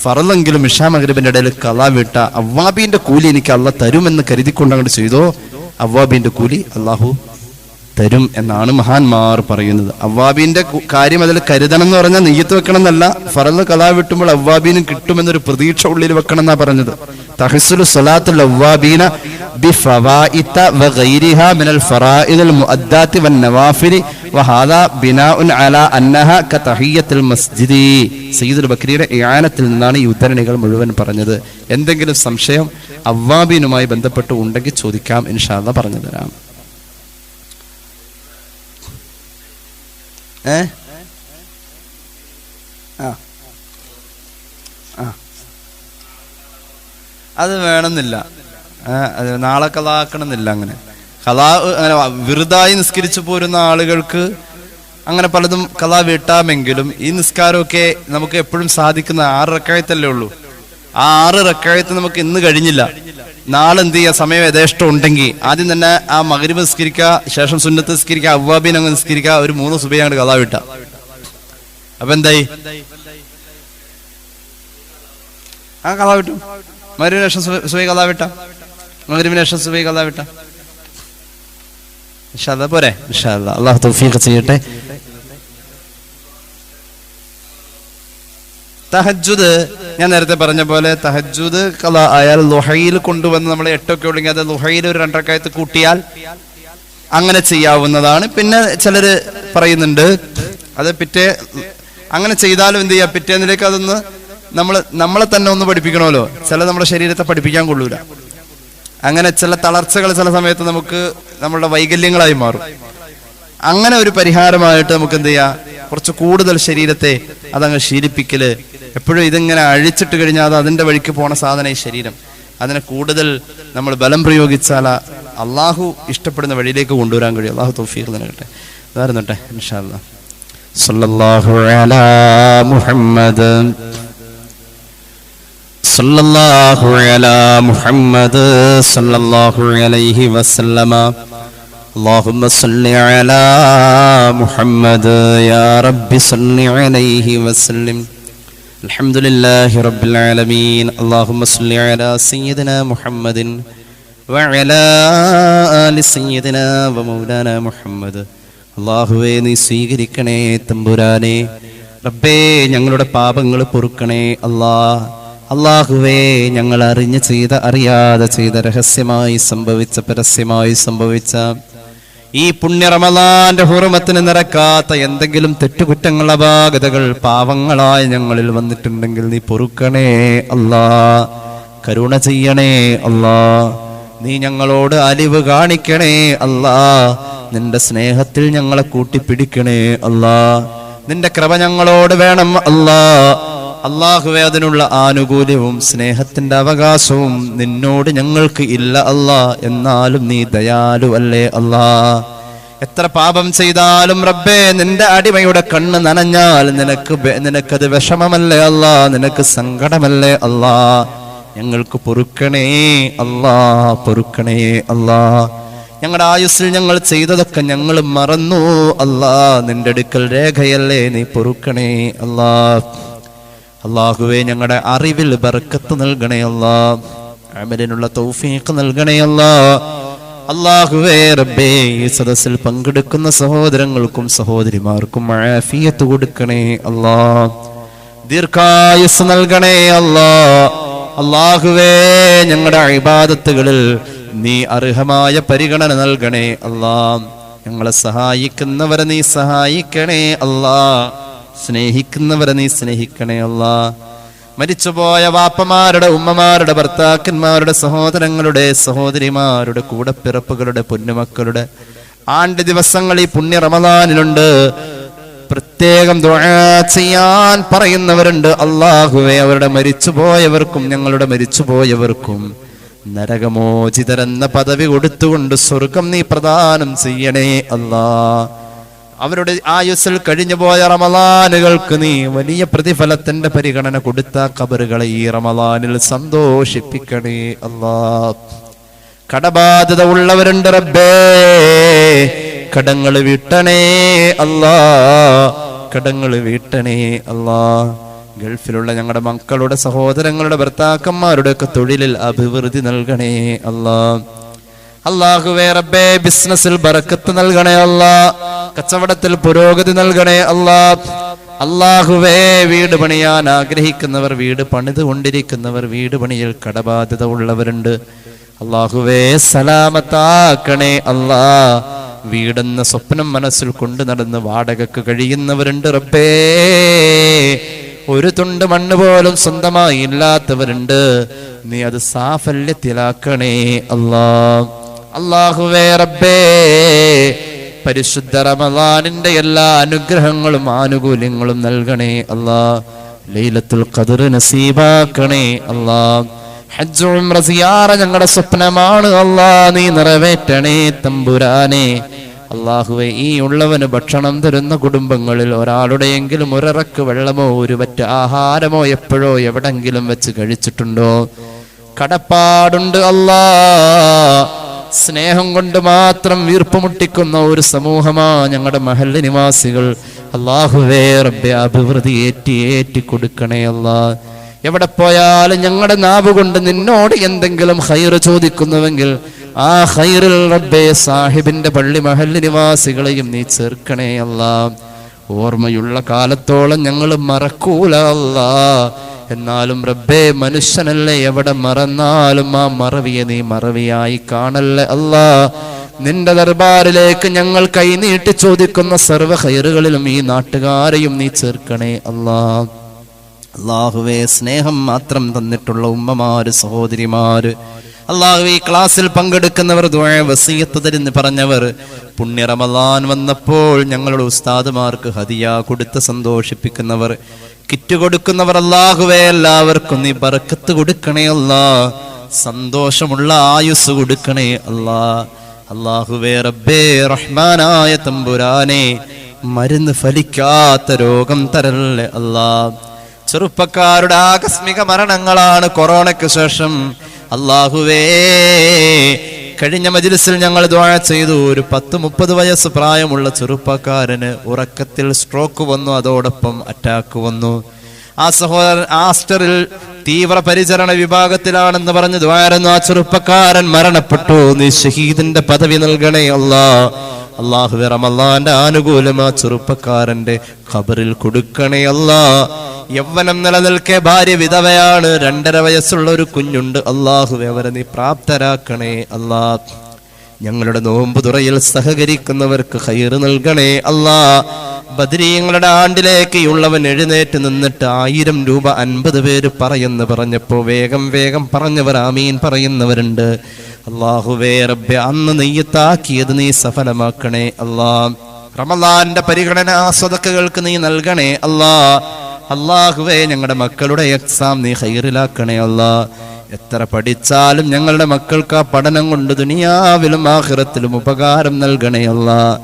ഫറലെങ്കിലും ഇശാ മഗ്രിബിന്റെ ഇടയിൽ കളാ വിട്ട അവ്വാബീന്റെ കൂലി എനിക്ക് അള്ളാഹ് തരുമെന്ന് കരുതിക്കൊണ്ട് അങ്ങോട്ട് ചെയ്തോ, അവ്വാബീന്റെ കൂലി അള്ളാഹു തരും എന്നാണ് മഹാന്മാർ പറയുന്നത്. അവ്വാബീന്റെ കാര്യം അതിൽ കരുതണം എന്ന് പറഞ്ഞാൽ നെയ്യത്ത് വെക്കണം എന്നല്ല, ഫറല് കലാ വിട്ടുമ്പോൾ അവ്വാബീനും കിട്ടുമെന്നൊരു പ്രതീക്ഷ ഉള്ളിൽ വെക്കണം എന്നാ പറഞ്ഞത്. തഹസ്സുലു സ്വലാത്തുൽ അവ്വാബീന ബിഫവാഇത വഗൈരിഹാ മിനൽ ഫറായിദിൽ മുഅദ്ദാതി വന്നവാഫിലി വഹാദാ ബിനാഉൻ അലാ അന്നഹാ കതഹിയ്യത്തുൽ മസ്ജിദി. സയ്യിദുൽ ബക്രിയുടെ ഇആനത്തിൽ നിന്നാണ് ഈ ഉദ്ധരണികൾ മുഴുവൻ പറഞ്ഞത്. എന്തെങ്കിലും സംശയം അവ്വാബീനുമായി ബന്ധപ്പെട്ട് ഉണ്ടെങ്കിൽ ചോദിക്കാം, ഇൻഷാ അല്ലാഹ് പറഞ്ഞു തരാം. അത് വേണമെന്നില്ല, അത് നാളെ കലാക്കണമെന്നില്ല. അങ്ങനെ വെറുതായി നിസ്കരിച്ചു പോരുന്ന ആളുകൾക്ക് അങ്ങനെ പലതും കലാ വീട്ടാമെങ്കിലും ഈ നിസ്കാരമൊക്കെ നമുക്ക് എപ്പോഴും സാധിക്കുന്ന 6 റക്അത്തല്ലേ ഉള്ളൂ. ആ 6 റക്അത്ത് നമുക്ക് ഇന്ന് കഴിഞ്ഞില്ല, നാളെ എന്ത് ചെയ്യുക? സമയം യഥേഷ്ടം ഉണ്ടെങ്കിൽ ആദ്യം തന്നെ ആ മഗ്രിബ് നിസ്കരിക്കുക, ശേഷം സുന്നത്ത് നിസ്കരിക്കുക, അവ്വാബീൻ അങ്ങ് നിസ്കരിക്കുക, ഒരു 3 സുബഹി അങ്ങോട്ട് കലാ വിട്ട. അപ്പൊ എന്തായി? ആ കലാ വിട്ടു. മഗ്രിബിന് ശേഷം സുബഹി കലാ വിട്ട, മഗ്രിബിന് ശേഷം സുബഹി കലാ വിട്ട. ഇൻഷാ അല്ലാഹ് പോരെ? ഇൻഷാ അല്ലാഹ് അല്ലാഹു തൗഫീഖ് ചെയ്യട്ടെ. തഹജ്ജുദ് ഞാൻ നേരത്തെ പറഞ്ഞ പോലെ തഹജ്ജുദ് ഖളാ ആയാൽ ളുഹയിൽ കൊണ്ടുവന്ന് നമ്മൾ 8 ഒക്കെ ഉണ്ടെങ്കിൽ അത് ളുഹയിൽ ഒരു 2 റക്അത്ത് കൂട്ടിയാൽ അങ്ങനെ ചെയ്യാവുന്നതാണ്. പിന്നെ ചിലര് പറയുന്നുണ്ട് അത് അങ്ങനെ ചെയ്താലും എന്ത് ചെയ്യാം, പിറ്റേന്നിലേക്ക് അതൊന്ന് നമ്മളെ തന്നെ ഒന്ന് പഠിപ്പിക്കണമല്ലോ. നമ്മുടെ ശരീരത്തെ പഠിപ്പിക്കാൻ കൊള്ളൂല. അങ്ങനെ ചില തളർച്ചകൾ ചില സമയത്ത് നമുക്ക് നമ്മളുടെ വൈകല്യങ്ങളായി മാറും. അങ്ങനെ ഒരു പരിഹാരമായിട്ട് നമുക്ക് എന്ത് ചെയ്യാം, കുറച്ച് കൂടുതൽ ശരീരത്തെ അതങ്ങ് ശീലിപ്പിക്കല്. എപ്പോഴും ഇതിങ്ങനെ അഴിച്ചിട്ട് കഴിഞ്ഞാൽ അത് അതിന്റെ വഴിക്ക് പോണ സാധനം ഈ ശരീരം. അതിനെ കൂടുതൽ നമ്മൾ ബലം പ്രയോഗിച്ചാൽ അള്ളാഹു ഇഷ്ടപ്പെടുന്ന വഴിയിലേക്ക് കൊണ്ടുവരാൻ കഴിയും. അള്ളാഹു തൗഫീഖ് നൽകട്ടെ. ഇതായിരുന്നട്ടെ ഇൻഷാ അല്ലാഹ്. സല്ലല്ലാഹു അലാ മുഹമ്മദ് സല്ലല്ലാഹു അലാ മുഹമ്മദ് സല്ലല്ലാഹു അലൈഹി വസല്ലമ اللهم صل على محمد يا رب صل عليه وسلم الحمد لله رب العالمين اللهم صل على سيدنا محمد وعلى آل سيدنا ومولانا محمد അല്ലാഹുവേ നീ സ്വീകരിക്കണേ തമ്പുരാനെ. റബ്ബേ ഞങ്ങളുടെ പാപങ്ങൾ പൊറുക്കണേ അല്ലാഹുവേ ഞങ്ങൾ അറിഞ്ഞ് ചെയ്ത അറിയാതെ ചെയ്ത രഹസ്യമായി സംഭവിച്ച പരസ്യമായി സംഭവിച്ച ഈ പുണ്യ റമളാന്റെ ഹുർമത്തിന് നിരക്കാത്ത എന്തെങ്കിലും തെറ്റുകുറ്റങ്ങൾ അപാകതകൾ പാവങ്ങളായ ഞങ്ങളിൽ വന്നിട്ടുണ്ടെങ്കിൽ നീ പൊറുക്കണേ കരുണ ചെയ്യണേ നീ ഞങ്ങളോട് അലിവ് കാണിക്കണേ നിന്റെ സ്നേഹത്തിൽ ഞങ്ങളെ കൂട്ടിപ്പിടിക്കണേ നിന്റെ കൃപ ഞങ്ങളോട് വേണം അല്ലാഹുവേ അതിനുള്ള ആനുകൂല്യവും സ്നേഹത്തിന്റെ അവകാശവും നിന്നോട് ഞങ്ങൾക്ക് ഇല്ല എന്നാലും നീ ദയാലു അല്ലേ എത്ര പാപം ചെയ്താലും റബ്ബേ നിന്റെ അടിമയുടെ കണ്ണ് നനഞ്ഞാൽ നിനക്കത് വിഷമമല്ലേ നിനക്ക് സങ്കടമല്ലേ ഞങ്ങൾക്ക് പൊറുക്കണേ പൊറുക്കണേ ഞങ്ങളുടെ ആയുസ്സിൽ ഞങ്ങൾ ചെയ്തതൊക്കെ ഞങ്ങൾ മറന്നു നിന്റെ അടുക്കൽ രേഖയല്ലേ നീ പൊറുക്കണേ അല്ലാഹുവേ ഞങ്ങളുടെ അറിവിൽ ബർക്കത്ത് നൽകണേ അമലിനുള്ള തൗഫീഖ് നൽകണേ അല്ലാഹുവേ റബ്ബേ ഈ സദസ്സിൽ പങ്കെടുക്കുന്ന സഹോദരങ്ങൾക്കും സഹോദരിമാർക്കും ആഫിയത്ത് കൊടുക്കണേ ദീർഘായുസ് നൽകണേ അല്ലാഹുവേ ഞങ്ങളുടെ ഇബാദത്തുകളിൽ നീ അർഹമായ പരിഗണന നൽകണേ ഞങ്ങളെ സഹായിക്കുന്നവരെ നീ സഹായിക്കണേ സ്നേഹിക്കുന്നവരെ നീ സ്നേഹിക്കണേ മരിച്ചുപോയ വാപ്പമാരുടെ ഉമ്മമാരുടെ ഭർത്താക്കന്മാരുടെ സഹോദരങ്ങളുടെ സഹോദരിമാരുടെ കൂടപ്പിറപ്പുകളുടെ പൊന്നുമക്കളുടെ ആണ്ട് ദിവസങ്ങൾ ഈ പുണ്യ റമളാനിലുണ്ട്. പ്രത്യേകം ദുആ ചെയ്യാൻ പറയുന്നവരുണ്ട്. അല്ലാഹുവേ അവരുടെ മരിച്ചുപോയവർക്കും ഞങ്ങളുടെ മരിച്ചുപോയവർക്കും നരകമോചിതരെന്ന പദവി കൊടുത്തുകൊണ്ട് സ്വർഗം നീ പ്രദാനം ചെയ്യണേ അവരുടെ ആയുസ്സിൽ കഴിഞ്ഞുപോയ റമളാനുകൾക്ക് നീ വലിയ പ്രതിഫലത്തിന്റെ പരിഗണന കൊടുത്ത ഖബറുകളെ ഈ റമളാനിൽ സന്തോഷിപ്പിക്കണേ കടബാധ്യത ഉള്ളവരുണ്ട് റബ്ബേ കടങ്ങൾ വീട്ടണേ കടങ്ങൾ വീട്ടണേ ഗൾഫിലുള്ള ഞങ്ങളുടെ മക്കളുടെ സഹോദരങ്ങളുടെ ഭർത്താക്കന്മാരുടെ ഒക്കെ തൊഴിലിൽ അഭിവൃദ്ധി നൽകണേ അല്ലാഹുവേ റബ്ബേ ബിസിനസ്സിൽ ബറക്കത്ത് നൽകണേ കച്ചവടത്തിൽ പുരോഗതി നൽകണേ അല്ലാഹുവേ വീട് പണിയാൻ ആഗ്രഹിക്കുന്നവർ വീട് പണിതുകൊണ്ടിരിക്കുന്നവർ വീട് പണിയിൽ കടബാധ്യത ഉള്ളവരുണ്ട്. അല്ലാഹുവേ സലാമത്താക്കണേ വീടെന്ന സ്വപ്നം മനസ്സിൽ കൊണ്ടു നടന്ന് വാടകക്ക് കഴിയുന്നവരുണ്ട് റബ്ബേ ഒരു തുണ്ട് മണ്ണ് പോലും സ്വന്തമായി ഇല്ലാത്തവരുണ്ട്. നീ അത് സാഫല്യത്തിലാക്കണേ അല്ലാഹുവേ റബ്ബേ പരിശുദ്ധ റമളാനിന്റെ എല്ലാ അനുഗ്രഹങ്ങളും ആനുകൂല്യങ്ങളും നൽകണേ ലൈലത്തുൽ ഖദ്ർ നസീബാക്കണേ ഹജ്ജ് ഉംറ സിയാറ ഞങ്ങളുടെ സ്വപ്നമാണ് നീ നിറവേറ്റണേ തമ്പുരാനെ. അല്ലാഹുവേ ഈ ഉള്ളവന് ഭക്ഷണം തരുന്ന കുടുംബങ്ങളിൽ ഒരാളുടെയെങ്കിലും ഒരിറക്ക് വെള്ളമോ ഒരു പറ്റ ആഹാരമോ എപ്പോഴോ എവിടെങ്കിലും വെച്ച് കഴിച്ചിട്ടുണ്ടോ? കടപ്പാടുണ്ട് സ്നേഹം കൊണ്ട് മാത്രം വീർപ്പുമുട്ടിക്കുന്ന ഒരു സമൂഹമാ ഞങ്ങളുടെ മഹല്ല് നിവാസികൾ. അല്ലാഹുവേ റബ്ബേ അഭിവൃദ്ധി ഏറ്റി കൊടുക്കണേ എവിടെ പോയാലും ഞങ്ങളുടെ നാവ് കൊണ്ട് നിന്നോട് എന്തെങ്കിലും ഖൈറ് ചോദിക്കുന്നുവെങ്കിൽ ആ ഖൈറിൽ റബ്ബേ സാഹിബിന്റെ പള്ളി മഹല്ല് നിവാസികളെയും നീ ചേർക്കണേ ഓർമ്മയുള്ള കാലത്തോളം ഞങ്ങൾ മറക്കൂല എന്നാലും റബ്ബേ മനുഷ്യനല്ലേ എവിടെ മറന്നാലും ആ മറവിയെ നീ മറവിയായി കാണല്ലേ നിന്റെ ദർബാറിലേക്ക് ഞങ്ങൾ കൈനീട്ടി ചോദിക്കുന്ന സർവ്വ ഖൈറുകളിലും ഈ നാട്ടുകാരെയും നീ ചേർക്കണേ അല്ലാഹുവേ സ്നേഹം മാത്രം തന്നിട്ടുള്ള ഉമ്മമാര് സഹോദരിമാര് അല്ലാഹുവേ ക്ലാസ്സിൽ പങ്കെടുക്കുന്നവർ ദുആ വസിയത്ത് തരുന്ന് പറഞ്ഞവർ പുണ്യ റമളാൻ വന്നപ്പോൾ ഞങ്ങളുടെ ഉസ്താദുമാർക്ക് ഹദിയ കൊടുത്ത് സന്തോഷിപ്പിക്കുന്നവർ കിറ്റ് കൊടുക്കുന്നവർ അല്ലാഹുവേ എല്ലാവർക്കും നീ ബർക്കത്ത് കൊടുക്കണേ സന്തോഷമുള്ള ആയുസ് കൊടുക്കണേ അല്ലാഹുവേ റബ്ബേ റഹ്മാനായ തമ്പുരാനെ മരുന്ന് ഫലിക്കാത്ത രോഗം തരല്ലേ ചെറുപ്പക്കാരുടെ ആകസ്മിക മരണങ്ങളാണ് കൊറോണയ്ക്ക് ശേഷം അല്ലാഹുവേ, കഴിഞ്ഞ മജ്‌ലിസിൽ ഞങ്ങൾ ദുആ ചെയ്തു. ഒരു 10-30 വയസ്സ് പ്രായമുള്ള ചെറുപ്പക്കാരന് ഉറക്കത്തിൽ സ്ട്രോക്ക് വന്നു, അതോടൊപ്പം അറ്റാക്ക് വന്നു. ആ സഹോദരൻ ആസ്റ്ററിൽ തീവ്ര പരിചരണ വിഭാഗത്തിലാണെന്ന് പറഞ്ഞ് ദ്വാരുന്നു. ആ ചെറുപ്പക്കാരൻ മരണപ്പെട്ടു. നീ ഷഹീദിന്റെ പദവി നൽകണേ അല്ലാഹ്. അല്ലാഹുവേ, റമളാന്റെ ആനുകൂല്യം ആ ചെറുപ്പക്കാരന്റെ ഖബറിൽ കൊടുക്കണേ അല്ലാഹ്. യൗവനം നിലനിൽക്കെ ഭാര്യ വിധവയാണ്, 2.5 വയസ്സുള്ള ഒരു കുഞ്ഞുണ്ട്. അല്ലാഹുവേ, അവരെ നീ പ്രാപ്തരാക്കണേ അല്ലാഹ്. ഞങ്ങളുടെ നോമ്പ് തുറയിൽ സഹകരിക്കുന്നവർക്ക് ഖൈറ് നൽകണേ അല്ലാഹ്. ബദരീങ്ങളുടെ ആണ്ടിലേക്ക് ഉള്ളവൻ എഴുന്നേറ്റ് നിന്നിട്ട് 1000 രൂപ 50 പേര് പറയുന്നു പറഞ്ഞപ്പോ വേഗം വേഗം പറഞ്ഞവർ ആമീൻ പറയുന്നവരുണ്ട്. അല്ലാഹുവേ റബ്ബേ, അന്ന് നെയ്യത്താക്കിയത് നീ സഫലമാക്കണേ അല്ലാഹ്. റമളാന്റെ പരിഗണന സ്വതക്കകൾക്ക് നീ നൽകണേ അല്ലാഹ്. അല്ലാഹുവേ, ഞങ്ങളുടെ മക്കളുടെ എക്സാം നീ ഖൈറിലാക്കണേ അല്ലാഹ്. എത്ര പഠിച്ചാലും ഞങ്ങളുടെ മക്കൾക്ക് ആ പഠനം കൊണ്ട് ദുനിയാവിലും ആഖിറത്തിലും ഉപകാരം നൽകണേ അല്ലാഹ്.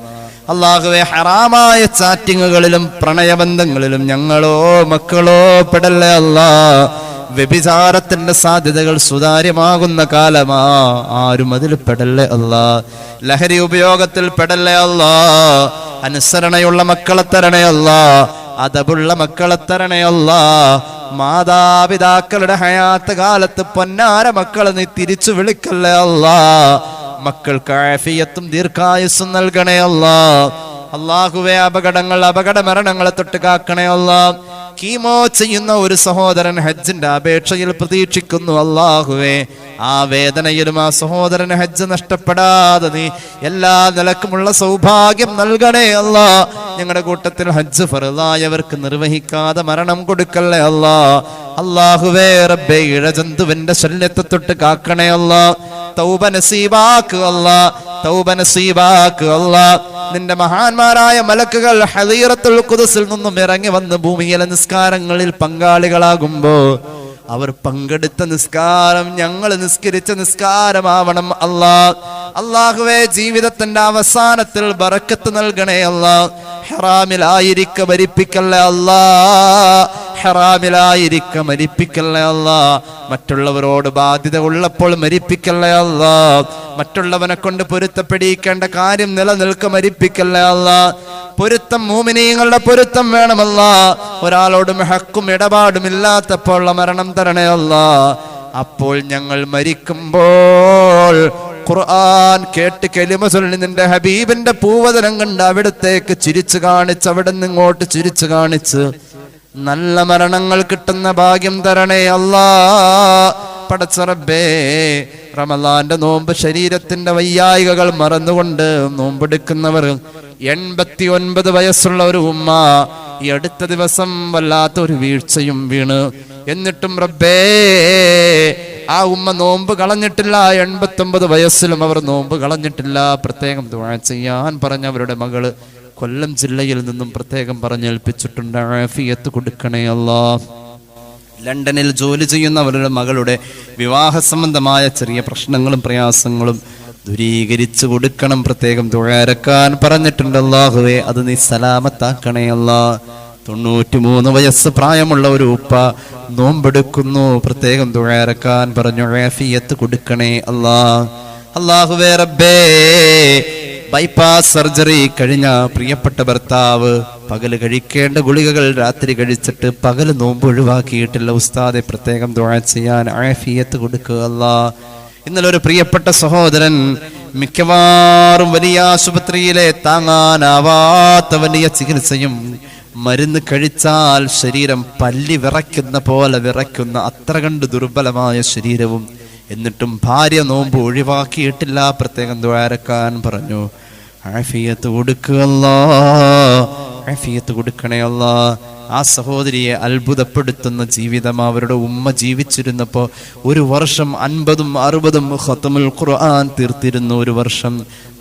അല്ലാഹുവേ, ഹറാമായ ചാറ്റിങ്ങുകളിലും പ്രണയബന്ധങ്ങളിലും ഞങ്ങളോ മക്കളോ പെടല്ലേ അല്ലാഹ്. വ്യഭിചാരത്തിന്റെ സാധ്യതകൾ സുതാര്യമാകുന്ന കാലമാ, ആരും അതിൽ പെടല്ലേ അല്ലാഹ്. ലഹരി ഉപയോഗത്തിൽ പെടല്ലേ അല്ലാഹ്. അനുസരണയുള്ള മക്കളെ തരണേ അല്ലാഹ്. അതബുള്ള മക്കളെ തരണേ അല്ലാഹ്. മാതാപിതാക്കളുടെ ഹയാത്ത് കാലത്ത് പൊന്നാര മക്കളെ നീ തിരിച്ചു വിളിക്കല്ലേ അല്ലാഹ്. മക്കൾക്ക് ആഫിയത്തും ദീർഘായുസ്സും നൽകണേ അല്ലാഹ്. അല്ലാഹുവേ, അപകട മരണങ്ങളെ തൊട്ട് കാക്കണേ അല്ലാഹ്. കീമോ ചെയ്യുന്ന ഒരു സഹോദരൻ ഹജ്ജിന്റെ അപേക്ഷയിൽ പ്രതീക്ഷിക്കുന്നു. അല്ലാഹുവേ, ആ വേദനയിലും ആ സഹോദരന് ഹജ്ജ് നഷ്ടപ്പെടാതെ നീ എല്ലാ നിലക്കുമുള്ള സൗഭാഗ്യം നൽകണേ അല്ലാഹ്. ഞങ്ങളുടെ കൂട്ടത്തിൽ ഹജ്ജ് ഫർളായവർക്ക് നിർവഹിക്കാതെ മരണം കൊടുക്കല്ലേ അല്ലാഹ്. അല്ലാഹുവേ റബ്ബേ, ഇഴജന്തുവിന്റെ ശല്യത്തെ തൊട്ട് കാക്കണേ അല്ലാഹ്. തൗബ നസീബാക്ക് അല്ലാഹ്, തൗബ നസീബാക്ക് അല്ലാഹ്. നിന്റെ മഹാന്മാരായ മലക്കുകൾ ഹദീറത്തുൽ ഖുദ്സിൽ നിന്നും ഇറങ്ങി വന്ന് ഭൂമിയിലെ നിസ്കാരങ്ങളിൽ പങ്കാളികളാകുമ്പോ അവർ പങ്കെടുത്ത നിസ്കാരം ഞങ്ങൾ നിസ്കരിച്ച നിസ്കാരമാവണം അല്ലാഹ്. അല്ലാഹുവേ, ജീവിതത്തിന്റെ അവസാനത്തിൽ ബറക്കത്ത് നൽകണേ അല്ലാഹ്. ഹറാമിലായിരിക്ക മരിപ്പിക്കല്ലേ അല്ലാഹ്. ഹറാമിലായിരിക്ക മരിപ്പിക്കല്ലേ അല്ലാഹ്. മറ്റുള്ളവരോട് ബാധ്യത ഉള്ളപ്പോൾ മരിപ്പിക്കല്ലേ അല്ലാഹ്. മറ്റുള്ളവനെ കൊണ്ട് പൊരുത്തപ്പെടിക്കേണ്ട കാര്യം നിലനിൽക്ക മരിപ്പിക്കല്ലേ അല്ലാഹ്. പൊരുത്തം മുഅ്മിനീങ്ങളുടെ പൊരുത്തം വേണമല്ലാഹ്. ഒരാളോടും ഹക്കും ഇടപാടും ഇല്ലാത്തപ്പോൾ മരണം തരണേ അല്ലാഹ്. അപ്പോൾ ഞങ്ങൾ മരിക്കുമ്പോൾ ഖുർആൻ കേട്ട് കലിമ ചൊല്ലി നിന്റെ ഹബീബിന്റെ പൂവതനം കണ്ട് അവിടത്തേക്ക് ചിരിച്ചു കാണിച്ച് അവിടെ നിന്ന് ഇങ്ങോട്ട് ചിരിച്ചു കാണിച്ച് നല്ല മരണങ്ങൾ കിട്ടുന്ന ഭാഗ്യം തരണേ അല്ലാഹ്. പടച്ച റബ്ബേ, റമളാന്റെ നോമ്പ് ശരീരത്തിന്റെ വയ്യായികകൾ മറന്നുകൊണ്ട് നോമ്പെടുക്കുന്നവർ 89 വയസ്സുള്ള ഒരു ഉമ്മ ഈ അടുത്ത ദിവസം വല്ലാത്ത ഒരു വീഴ്ചയും വീണ്. എന്നിട്ടും റബ്ബേ, ആ ഉമ്മ നോമ്പ് കളഞ്ഞിട്ടില്ല. 89 വയസ്സിലും അവർ നോമ്പ് കളഞ്ഞിട്ടില്ല. പ്രത്യേകം ദുആ ചെയ്യാൻ പറഞ്ഞ അവരുടെ മകള് കൊല്ലം ജില്ലയിൽ നിന്നും പ്രത്യേകം പറഞ്ഞേൽപ്പിച്ചിട്ടുണ്ട്. ആഫിയത്ത് കൊടുക്കണേ അല്ലാഹ്. ലണ്ടനിൽ ജോലി ചെയ്യുന്ന അവരുടെ മകളുടെ വിവാഹ സംബന്ധമായ ചെറിയ പ്രശ്നങ്ങളും പ്രയാസങ്ങളും ദൂരീകരിച്ചു കൊടുക്കണം. പ്രത്യേകം ദുആരക്കാൻ പറഞ്ഞിട്ടുണ്ട്. അല്ലാഹുവേ, അത് നീ സലാമത്താക്കണേ അല്ലാഹ്. 93 വയസ്സ് പ്രായമുള്ള ഒരു ഉപ്പ നോമ്പെടുക്കുന്നു. പ്രത്യേകം ദുആരക്കാൻ പറഞ്ഞു. ആഫിയത്ത് കൊടുക്കണേ അല്ലാഹ്. അല്ലാഹുവേ റബ്ബേ, ബൈപ്പാസ് സർജറി കഴിഞ്ഞ പ്രിയപ്പെട്ട ഭർത്താവ് പകല് കഴിക്കേണ്ട ഗുളികകൾ രാത്രി കഴിച്ചിട്ട് പകല് നോമ്പ് ഒഴിവാക്കിയിട്ടില്ല. ഉസ്താദെ, പ്രത്യേകം ദുആ ചെയ്യാൻ ആഫിയത്ത് കൊടുക്കുക അല്ലാഹ്. ഇന്നലെ ഒരു പ്രിയപ്പെട്ട സഹോദരൻ മിക്കവാറും വലിയ ആശുപത്രിയിലെ താങ്ങാനാവാത്ത വലിയ ചികിത്സയും മരുന്ന് കഴിച്ചാൽ ശരീരം പല്ലി വിറയ്ക്കുന്ന പോലെ വിറയ്ക്കുന്ന അത്ര കണ്ട് ദുർബലമായ ശരീരവും, എന്നിട്ടും ഭാര്യ നോമ്പ് ഒഴിവാക്കിയിട്ടില്ല. പ്രത്യേകം ദ്വാരക്കാൻ പറഞ്ഞു. ആഫിയത്ത് കൊടുക്കുക അല്ലാഹ്, ആഫിയത്ത് കൊടുക്കണേ അല്ലാഹ്. ആ സഹോദരിയെ അത്ഭുതപ്പെടുത്തുന്ന ജീവിതം അവരുടെ ഉമ്മ ജീവിച്ചിരുന്നപ്പോൾ 1 വർഷം 50ഉം 60ഉം ഖത്മുൽ ഖുർആൻ തീർത്തിരുന്നു. 1 വർഷം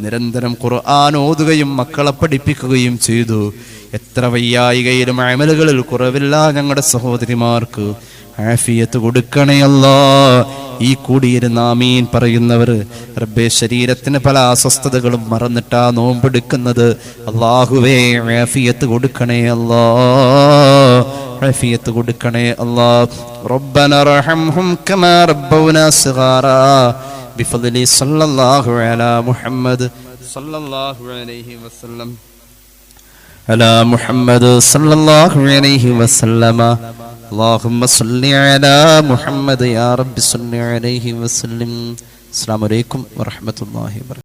നിരന്തരം ഖുർആൻ ഓതുകയും മക്കളെ പഠിപ്പിക്കുകയും ചെയ്തു. എത്ര വയ്യായികയിലും അമലുകളിൽ കുറവില്ല ഞങ്ങളുടെ സഹോദരിമാർക്ക്. ആഫിയത്ത് കൊടുക്കണേ അല്ലാഹ്. ഈ കൂടിയിരുന്ന ആമീൻ പറയുന്നവർ റബ്ബേ ശരീരത്തിന് പല അസ്വസ്ഥതകളും മറന്നിട്ടാ നോമ്പെടുക്കുന്നത്. അല്ലാഹുവേ ആഫിയത്ത് കൊടുക്കണേ അല്ലാ, ആഫിയത്ത് കൊടുക്കണേ അല്ലാ. റബ്ബന റഹംഹും കമാ റബ്ബൗനാ സിഗാറാ ബിഫദ്ലി സല്ലല്ലാഹു അലാ മുഹമ്മദ് സല്ലല്ലാഹു അലൈഹി വസല്ലം على محمد صلى الله عليه وسلم. اللهم صل على محمد يا رب صل عليه وسلم. السلام عليكم ورحمة الله وبركاته.